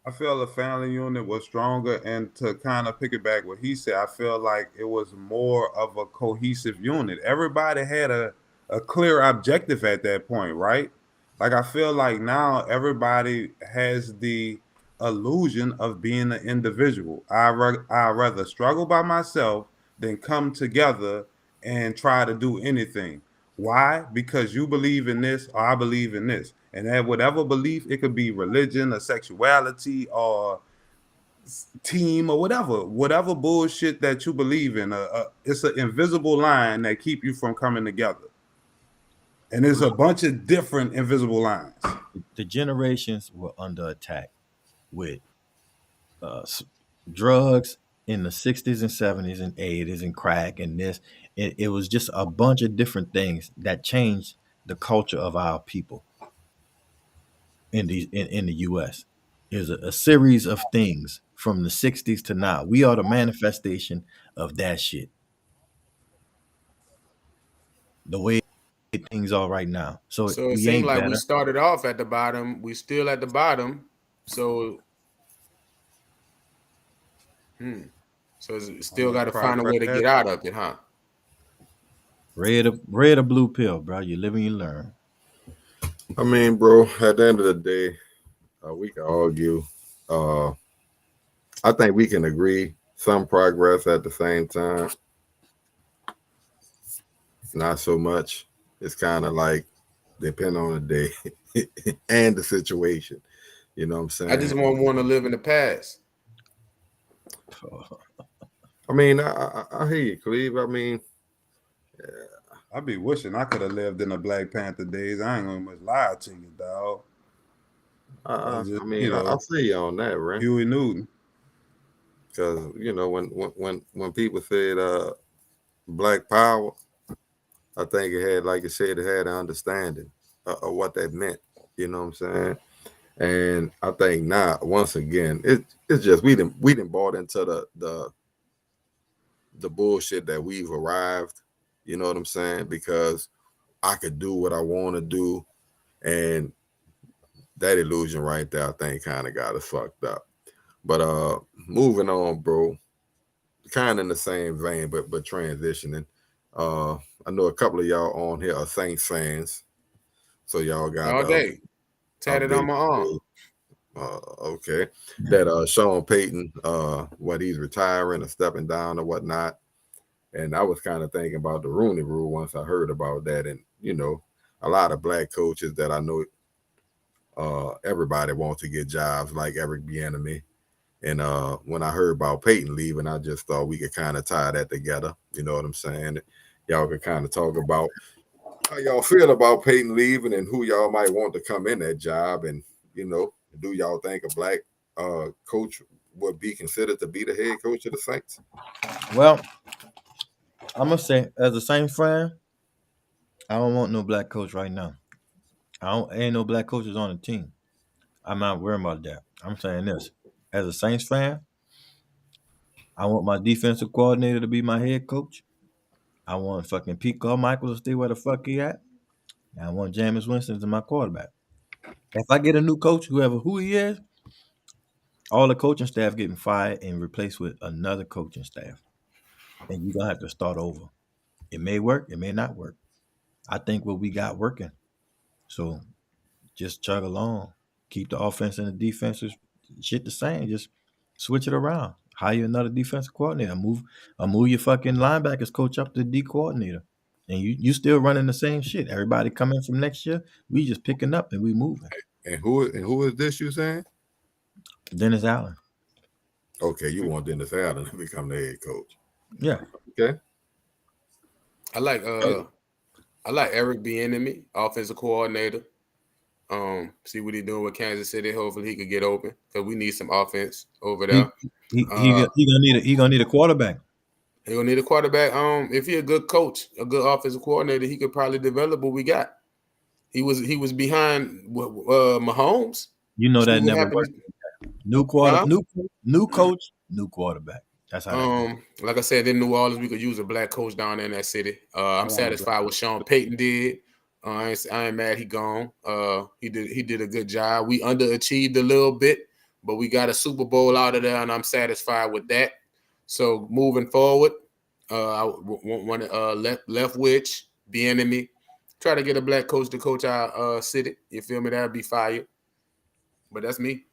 I feel the family unit was stronger, and to kind of piggyback what he said, I feel like it was more of a cohesive unit. Everybody had a clear objective at that point, right? Like I feel like now everybody has the illusion of being an individual. I rather struggle by myself than come together and try to do anything. Why? Because you believe in this or I believe in this. And that whatever belief, it could be religion or sexuality or team or whatever bullshit that you believe in. It's an invisible line that keep you from coming together. And there's a bunch of different invisible lines. The generations were under attack with drugs in the 60s and 70s and 80s and crack and this. It was just a bunch of different things that changed the culture of our people in the US. It was a series of things from the 60s to now. We are the manifestation of that shit. The way things are right now. So So it we seemed ain't like we better. started off at the bottom. We still at the bottom. So so it's still got to find a way to get out of it, huh? Red or blue pill, bro. You live and you learn. I mean, bro, at the end of the day, we can argue. I think we can agree some progress at the same time. Not so much. It's kind of like depend on the day and the situation. You know what I'm saying? I just won't want to live in the past. I mean, I hear you, Cleve. I mean, I be wishing I could have lived in the Black Panther days. I ain't gonna much lie to you, dog. I mean, I see you on that, right? Huey Newton. Because you know when people said Black Power, I think it had, like you said, it had an understanding of what that meant. You know what I'm saying? And I think now, once again, it's just we didn't bought into the bullshit that we've arrived. You know what I'm saying? Because I could do what I want to do, and that illusion right there, I think, kind of got us fucked up. But moving on, bro, kind of in the same vein, but transitioning. I know a couple of y'all on here are Saints fans, so y'all got All day. Tatted on my arm. Okay, that Sean Payton, what he's retiring or stepping down or whatnot. And I was kind of thinking about the Rooney Rule once I heard about that, and you know, a lot of black coaches that I know, everybody wants to get jobs like Eric Bieniemy. And when I heard about Peyton leaving, I just thought we could kind of tie that together. You know what I'm saying? Y'all could kind of talk about how y'all feel about Peyton leaving and who y'all might want to come in that job. And, you know, do y'all think a black coach would be considered to be the head coach of the Saints? Well, I'm going to say, as a Saints fan, I don't want no black coach right now. Ain't no black coaches on the team. I'm not worried about that. I'm saying this. As a Saints fan, I want my defensive coordinator to be my head coach. I want fucking Pete Carmichael to stay where the fuck he at. And I want Jameis Winston as my quarterback. If I get a new coach, who he is, all the coaching staff getting fired and replaced with another coaching staff. And you're going to have to start over. It may work. It may not work. I think what we got working. So just chug along. Keep the offense and the defensive shit the same. Just switch it around. Hire another defensive coordinator. Move your fucking linebackers coach up to D coordinator. And you still running the same shit. Everybody coming from next year, we just picking up and we moving. And who is this you saying? Dennis Allen. Okay, you want Dennis Allen to become the head coach. Yeah. Okay. I like Eric Bieniemy, offensive coordinator. See what he's doing with Kansas City. Hopefully he could get open because we need some offense over there. He gonna need a quarterback. He gonna need a quarterback. If he a good coach, a good offensive coordinator, he could probably develop what we got. He was behind Mahomes. You know that never worked. New coach, new quarterback. That's how. Like I said, in New Orleans, we could use a black coach down there in that city. I'm satisfied with Sean Payton did. I ain't mad he gone. He did a good job. We underachieved a little bit, but we got a Super Bowl out of there, and I'm satisfied with that. So moving forward, I want Leftwich, Bieniemy, try to get a black coach to coach our city. You feel me? That'd be fire. But that's me.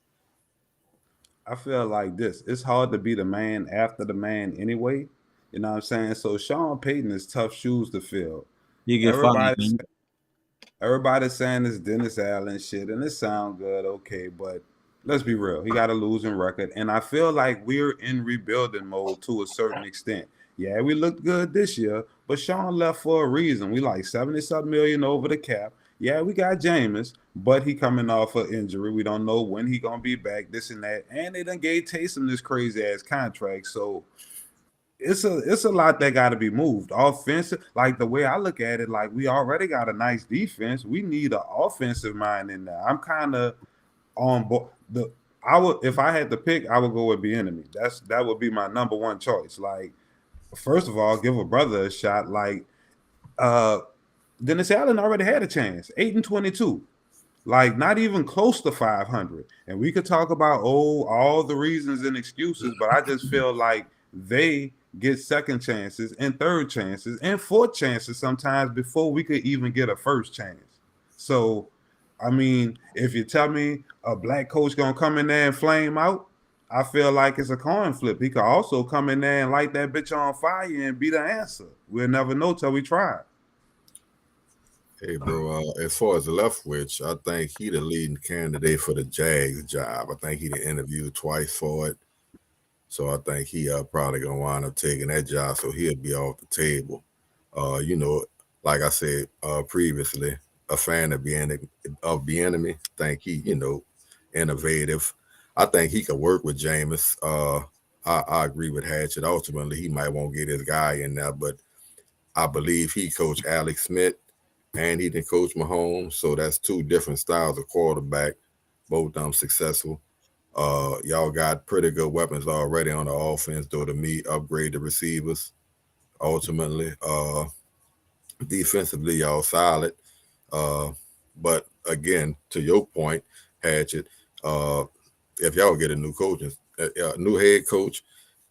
I feel like this. It's hard to be the man after the man anyway. You know what I'm saying? So Sean Payton is tough shoes to fill. You get Everybody's saying this Dennis Allen shit, and it sounds good, okay, but let's be real. He got a losing record, and I feel like we're in rebuilding mode to a certain extent. Yeah, we looked good this year, but Sean left for a reason. We like 70-something million over the cap. Yeah, we got Jameis, but he coming off an injury. We don't know when he gonna be back, this and that. And they done gave Taysom this crazy ass contract. So it's a lot that got to be moved. Offensive, like the way I look at it, like we already got a nice defense. We need an offensive mind in there. I'm kind of on board. If I had to pick, I would go with Bieniemy. That would be my number one choice. Like, first of all, give a brother a shot. Like, Dennis Allen already had a chance, 8-22, like not even close to 500. And we could talk about all the reasons and excuses, but I just feel like they get second chances and third chances and fourth chances sometimes before we could even get a first chance. So, I mean, if you tell me a black coach gonna come in there and flame out, I feel like it's a coin flip. He could also come in there and light that bitch on fire and be the answer. We'll never know till we try. Hey, bro, as far as the Leftwich, I think he the leading candidate for the Jags job. I think he interviewed twice for it. So I think he probably going to wind up taking that job, so he'll be off the table. You know, like I said previously, a fan of Bieniemy, think he, you know, innovative. I think he could work with Jameis. I agree with Hatchett. Ultimately, he might won't get his guy in there, but I believe he coached Alex Smith, and he didn't coach Mahomes, so that's two different styles of quarterback, both successful. Y'all got pretty good weapons already on the offense, though, to me, upgrade the receivers. Ultimately, defensively, y'all solid. But again, to your point, Hatchett, if y'all get a new head coach,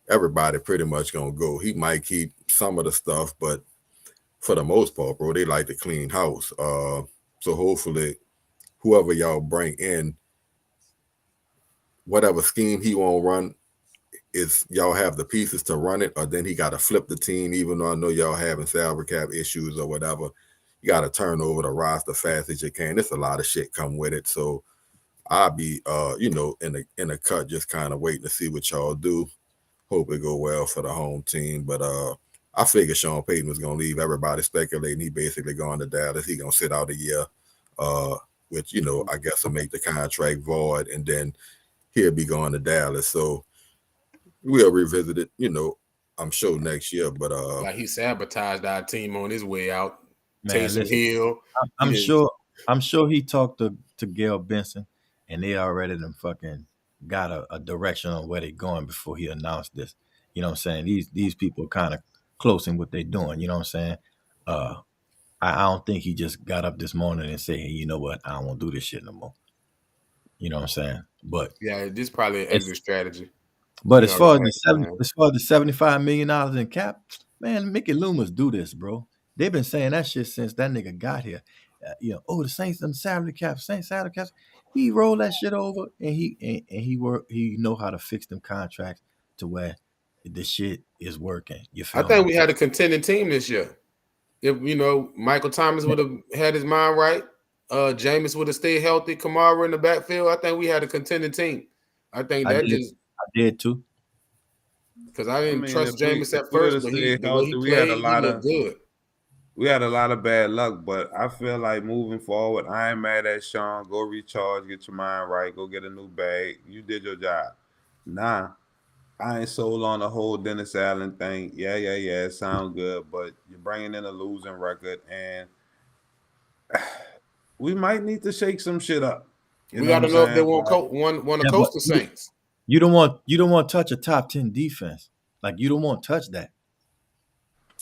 everybody pretty much gonna go. He might keep some of the stuff, but for the most part, bro, they like to clean house. So hopefully, whoever y'all bring in, whatever scheme he won't run, is y'all have the pieces to run it, or then he got to flip the team. Even though I know y'all having salary cap issues or whatever, you got to turn over the roster fast as you can. There's a lot of shit come with it. So I'll be, you know, in the cut, just kind of waiting to see what y'all do. Hope it go well for the home team, but I figured Sean Payton was going to leave. Everybody speculating he basically going to Dallas. He going to sit out a year, which, you know, I guess will make the contract void, and then he'll be going to Dallas. So we'll revisit it, you know, I'm sure next year. But like he sabotaged our team on his way out. Man, Taysom Hill. I'm sure he talked to Gail Benson, and they already done fucking got a direction on where they're going before he announced this. You know what I'm saying? These people kind of close in what they're doing. You know what I'm saying? I don't think he just got up this morning and said, hey, you know what? I don't want to do this shit no more. You know what I'm saying? But Yeah, this is probably an exit strategy. but You as know, far as right, as far as the $75 million in cap, man, Mickey Loomis do this, bro. They've been saying that shit since that nigga got here. The Saints and salary cap, Saints salary cap. He rolled that shit over, and he know how to fix them contracts to where the shit is working. You I feel think me? we had a contending team this year. If Michael Thomas would have had his mind right, Jameis would have stayed healthy, Kamara in the backfield, I think we had a contending team. I think I that did, just I did too. because I didn't trust Jameis if at we would first, have but stayed the way he healthy, played, he looked good. we had a lot of bad luck, but I feel like moving forward, I ain't mad at Sean. Go recharge, get your mind right, go get a new bag. You did your job. Nah, I ain't sold on the whole Dennis Allen thing. Yeah, it sounds good, but you're bringing in a losing record, and we might need to shake some shit up. We got to know if they want to Yeah, coach but the Saints. you don't want to touch a top 10 defense. Like you don't want to touch that.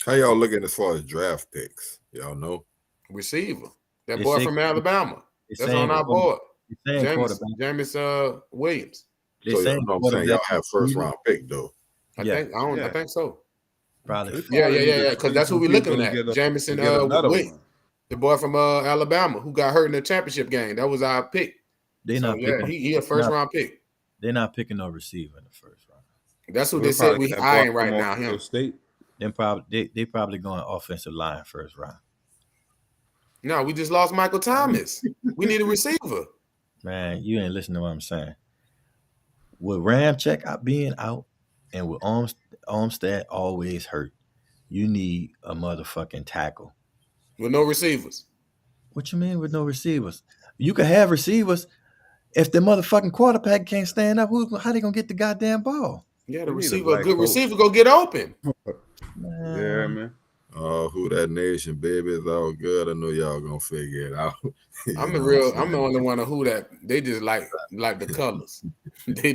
How y'all looking as far as draft picks? Y'all know? Receiver. That They boy say- from Alabama. They That's saying on our board. They saying quarterback. Jameis Williams. They So saying you know what I'm saying? Y'all have first round pick though. I Yeah. think so. Probably. Yeah. Because that's who we're looking at. Jamison Williams, one. the boy from Alabama who got hurt in the championship game. That was our pick. They So not picking. he a first round pick. They're not picking no receiver in the first round. That's who they said we eyeing right now. Him. State. They probably going offensive line first round. No, we just lost Michael Thomas. We need a receiver. Man, you ain't listening to what I'm saying. With Ramczyk being out and with Armstead always hurt, you need a motherfucking tackle. With no receivers. What you mean with no receivers? You can have receivers. If the motherfucking quarterback can't stand up, how they gonna get the goddamn ball? Yeah, the receiver, a good receiver, go get open. Man. Yeah, man. Oh, who that nation, baby, is all good. I know y'all gonna figure it out. I'm the only one of who that they just like the colors. they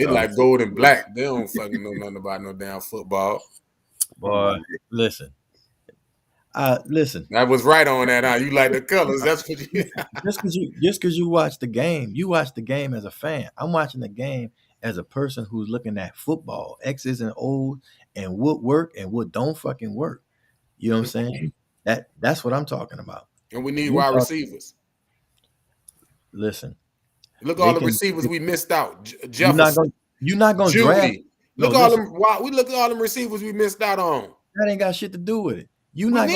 like gold and black. They don't fucking know nothing about no damn football. Boy, listen. Listen. That was right on that. You like the colors. That's what you just because you watch the game, you watch the game as a fan. I'm watching the game as a person who's looking at football, X's and O's, and what work and what don't fucking work. You know what I'm saying? That's what I'm talking about. And we need wide receivers. Listen. Look all the receivers we missed out. Jefferson. You're not gonna Judy. draft. Look all them. We look at all them receivers we missed out on. That ain't got shit to do with it. You're not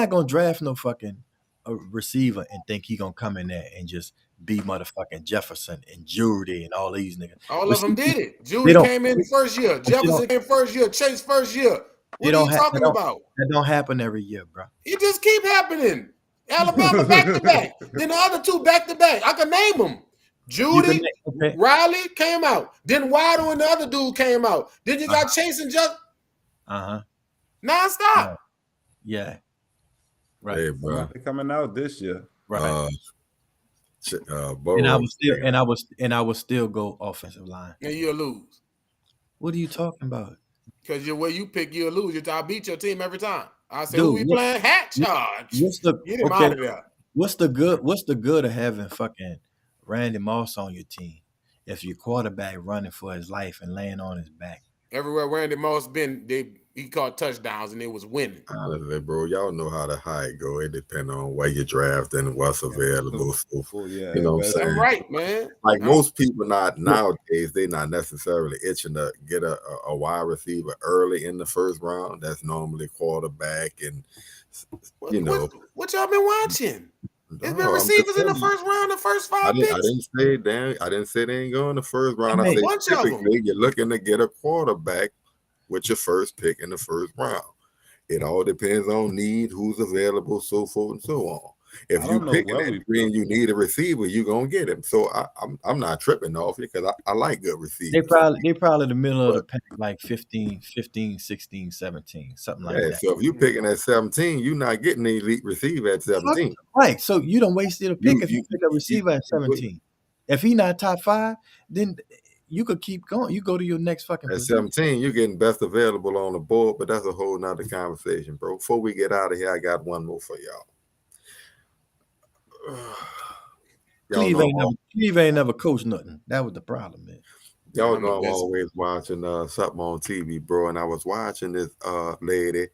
gonna draft no fucking receiver and think he gonna come in there and just be motherfucking Jefferson and Judy and all these niggas. All of them did it. Judy came in first year. Jefferson came first year. Chase first year. What are you talking about? That don't happen every year, bro. It just keep happening. Alabama back to back. Then the other two back to back. I can name them. Judy, Riley came out. Then Waddle and the other dude came out. Then you got Chase and just nonstop. Yeah. Right. Hey, bro. They're coming out this year. Right. And I would still go offensive line. And you'll lose. What are you talking about? Because the way you pick, you'll lose. I beat your team every time. I said, who we playing? Hat charge. Get him out of there. What's the good of having fucking Randy Moss on your team if your quarterback running for his life and laying on his back? Everywhere Randy Moss been, he caught touchdowns and it was winning. Honestly, bro, y'all know how it go. It depends on where you draft and what's available. So, you know what I'm saying? I'm right, man. Like most people nowadays, they not necessarily itching to get a wide receiver early in the first round. That's normally quarterback and what y'all been watching? There's been receivers in the first round, the first 5 picks. I didn't say they ain't going the first round. I said typically you're looking to get a quarterback with your first pick in the first round. It all depends on need, who's available, so forth and so on. If I you don't know picking where that we three and you need a receiver, you gonna get him. So I'm not tripping off it because I like good They receivers. probably the middle of the But pack, like 15, 16, 17, something like yeah, that. so if you picking at 17, you're not getting the elite receiver at Fuck, 17. right. So you don't wasted a pick if you pick a receiver at you- 17. If he not top 5, then you could keep going. You go to your next fucking at position. 17, you're getting best available on the board, but that's a whole nother conversation, bro. Before we get out of here, I got one more for y'all. Y'all Cleve know, ain't never coached nothing. That was the problem, man. y'all I'm know the I'm best. always watching something on TV, bro. And I was watching this lady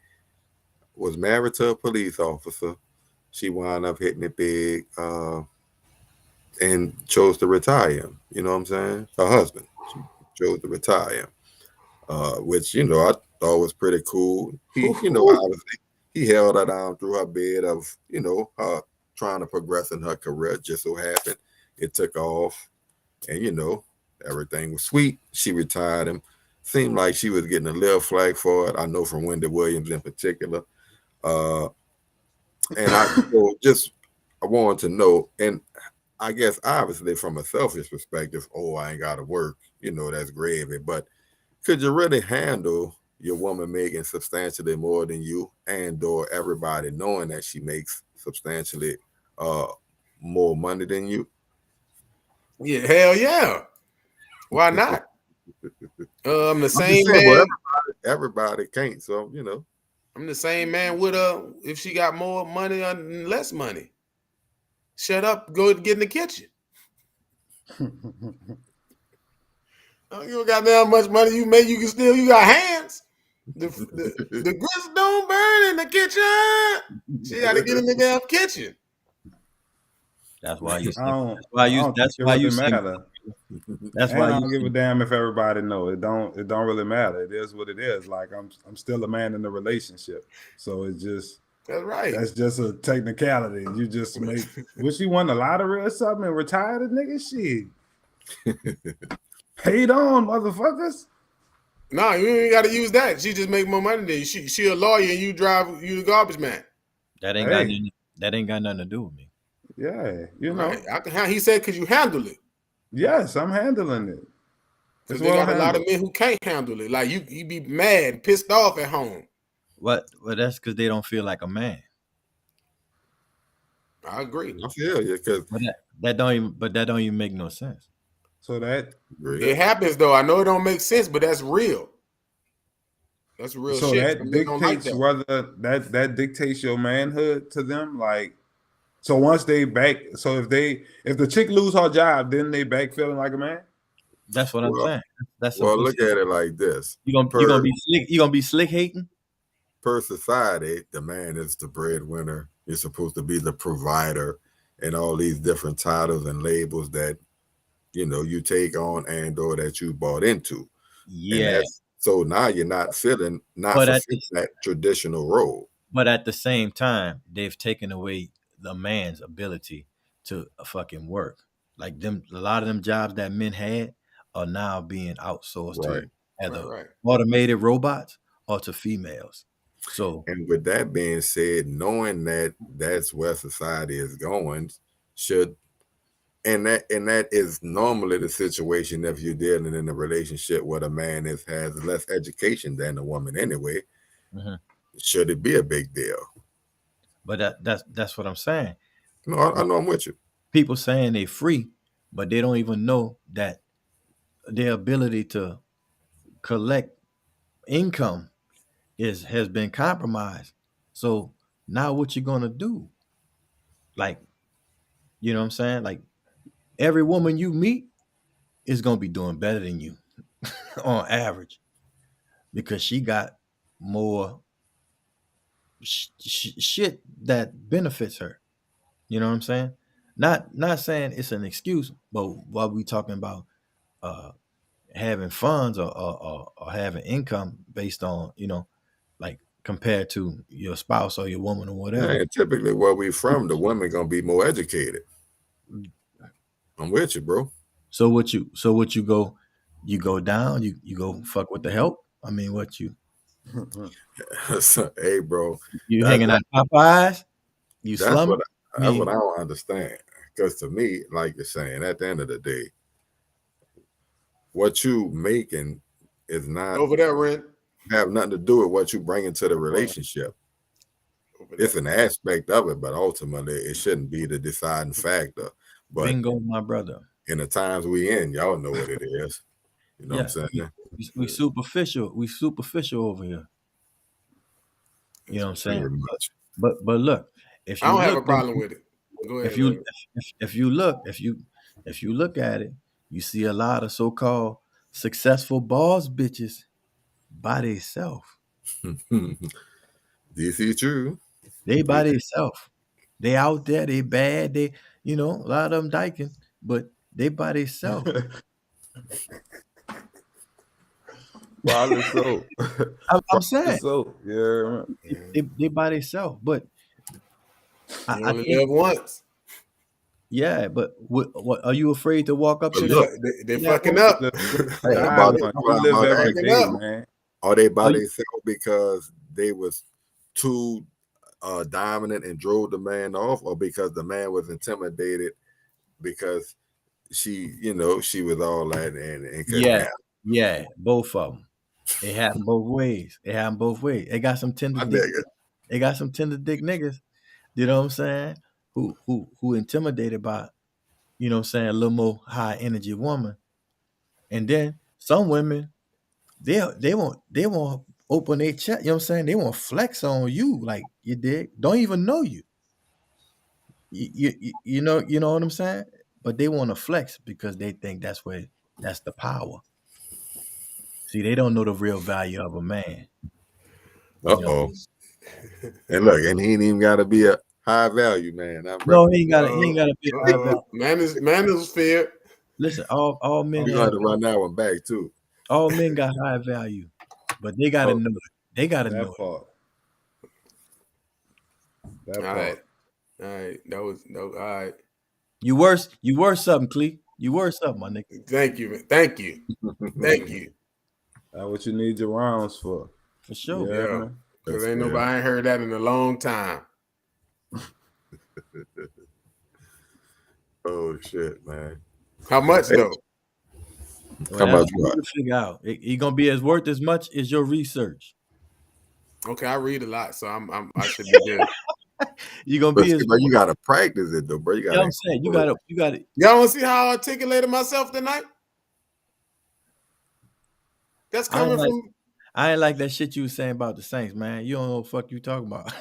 was married to a police officer. She wound up hitting it big and chose to retire him. You know what I'm saying? Her husband chose to retire him, which, you know, I thought was pretty cool. He, you know, obviously he held her down through her bid of, you know, her trying to progress in her career. Just so happened it took off, and, you know, everything was sweet. She retired him. Seemed like she was getting a little flag for it. I know from Wendy Williams in particular. And I wanted to know, and I guess obviously from a selfish perspective, I ain't got to work, you know, that's gravy. But could you really handle your woman making substantially more than you, and or everybody knowing that she makes substantially more money than you? Yeah, hell yeah. Why not? I'm the I'm same just saying, man. everybody can't, so you know. I'm the same man with her if she got more money or less money. Shut up, go get in the kitchen. You don't got that much money you make, you got hands. The grits don't burn in the kitchen. She got to get in the damn kitchen. That's why you. I don't, That's why I you. don't That's think why it you. really See, matter. that's And why I you. don't give See, a damn if everybody know. It don't really matter. It is what it is. Like I'm still a man in the relationship. So it's just That's right. that's just a technicality. You just make wish you won the lottery or something and retired a nigga shit. Paid on, motherfuckers. No, you ain't got to use that. She just make more money than you. She a lawyer and you the garbage man. that ain't Hey. got nothing, that ain't got nothing to do with me. Yeah, you know. Right. He said, "Could you handle it?" Yes, I'm handling it. Because It's they well got a lot of handled. men who can't handle it. Like you be mad, pissed off at home. What? Well, that's because they don't feel like a man. I agree. I feel you because But that don't even make no sense. So that It happens though. I know it don't make sense, but that's real. That's real so shit. that Some men don't like dictates that. whether that dictates your manhood to them. Like, so once they back, so if the chick lose her job, then they back feeling like a man. That's what I'm Well, saying. That's well, some look pussy. at it like this. You gonna be slick. You gonna be slick hating. Per society, the man is the breadwinner. You're supposed to be the provider, and all these different titles and labels that you know you take on and or that you bought into. And Yeah, that's so now you're not fulfilling that traditional role. but at the same time, they've taken away the man's ability to fucking work. Like them, a lot of them jobs that men had are now being outsourced Right. to either Right. automated robots or to females. So And with that being said, knowing that that's where society is going, and that is normally the situation if you're dealing in a relationship where a man has less education than a woman anyway. Mhm. Should it be a big deal? but that's what I'm saying. No, I know I'm with you. People saying they free, but they don't even know that their ability to collect income has been compromised. So now what you gonna do? Like, you know what I'm saying? Like every woman you meet is gonna be doing better than you on average because she got more shit that benefits her. You know what I'm saying? Not saying it's an excuse, but while we talking about uh having funds or having income based on, you know, like compared to your spouse or your woman or whatever. And typically where we from, the women gonna be more educated. I'm with you, bro. So what you go down, you go fuck with the help? I mean, what you Hey, bro, you That- hanging out Popeyes? You that's slumming? what That's what I don't understand. Because to me, like you're saying, at the end of the day, what you making is not Over there, Ren. have nothing to do with what you bring into the relationship. Over there. It's an aspect of it, but ultimately it shouldn't be the deciding factor. But Bingo, my brother. in the times we in, y'all know what it is. You know what I'm saying? We superficial. We superficial over here. You know what I'm saying? Pretty much. But look, if you I don't have a look, problem with it. Go ahead. if you look at it, you see a lot of so-called successful boss bitches by themselves. This is true. They by themselves. They out there, they bad, they, a lot of them dyking, but they by themselves. Probably so. I'm saying So yeah. they by themselves, but You only live once. yeah, but what are you afraid to walk up to Look, them? They're fucking up. We live every Backing day, up. man. Are they by themselves because they was too dominant and drove the man off, or because the man was intimidated because she was all that and couldn't have? Yeah, both of them. It happened both ways. They got some tender My dick. nigga. They got some tender dick niggas. You know what I'm saying? Who intimidated by, a little more high energy woman. And then some women, they won't open their chest. You know what I'm saying? They won't flex on you like you did. Don't even know you. You know what I'm saying? But they want to flex because they think that's the power. See, they don't know the real value of a man. Uh-oh. And look, and he ain't even got to be a high value man. No, he ain't got to be a high value. Manosphere. Listen, all men. We're going to run that one back too. All men got high value, but they got to know it. They got to know That part. That All part. right. That was all right. You worth something, Clee. You worth something, my nigga. Thank you, man. Thank you. That's what you need your rounds for. For sure. Yeah. Man. Because ain't nobody heard that in a long time. Oh shit, man. How much though? How much You what? figure out. It gonna be worth as much as your research. Okay, I read a lot, so I should be good. You gonna But be as you gotta practice it though, bro. You gotta. I'm saying you gotta. Y'all want to see how I articulated myself tonight? That's coming from. I ain't like that shit you was saying about the Saints, man. You don't know what the fuck you talking about.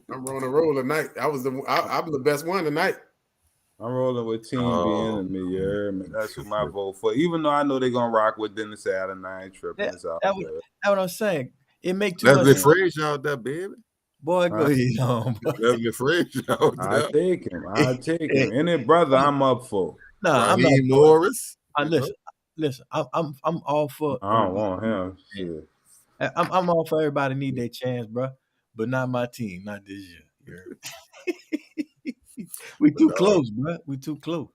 I'm on a roll tonight. I'm the best one tonight. I'm rolling with Team Enemy, yeah, man. That's who my vote for. Even though I know they're gonna rock with Dennis Allen, I ain't tripping. That's what I'm saying. It make too Leslie much. Frazier out there, baby. Boy, go ahead on. Leslie Frazier out there. I take him. Any brother, I'm up for. Nah, I'm not. Raheem Morris. Listen. I'm all for. I don't want him. Shit. I'm all for everybody need their chance, bro. But not my team, not this year. We too close, bro. We too close.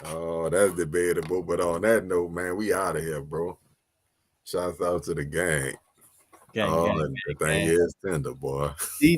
Oh, that's debatable. But on that note, man, we out of here, bro. Shouts out to the gang. Gang. Everything is tender, boy.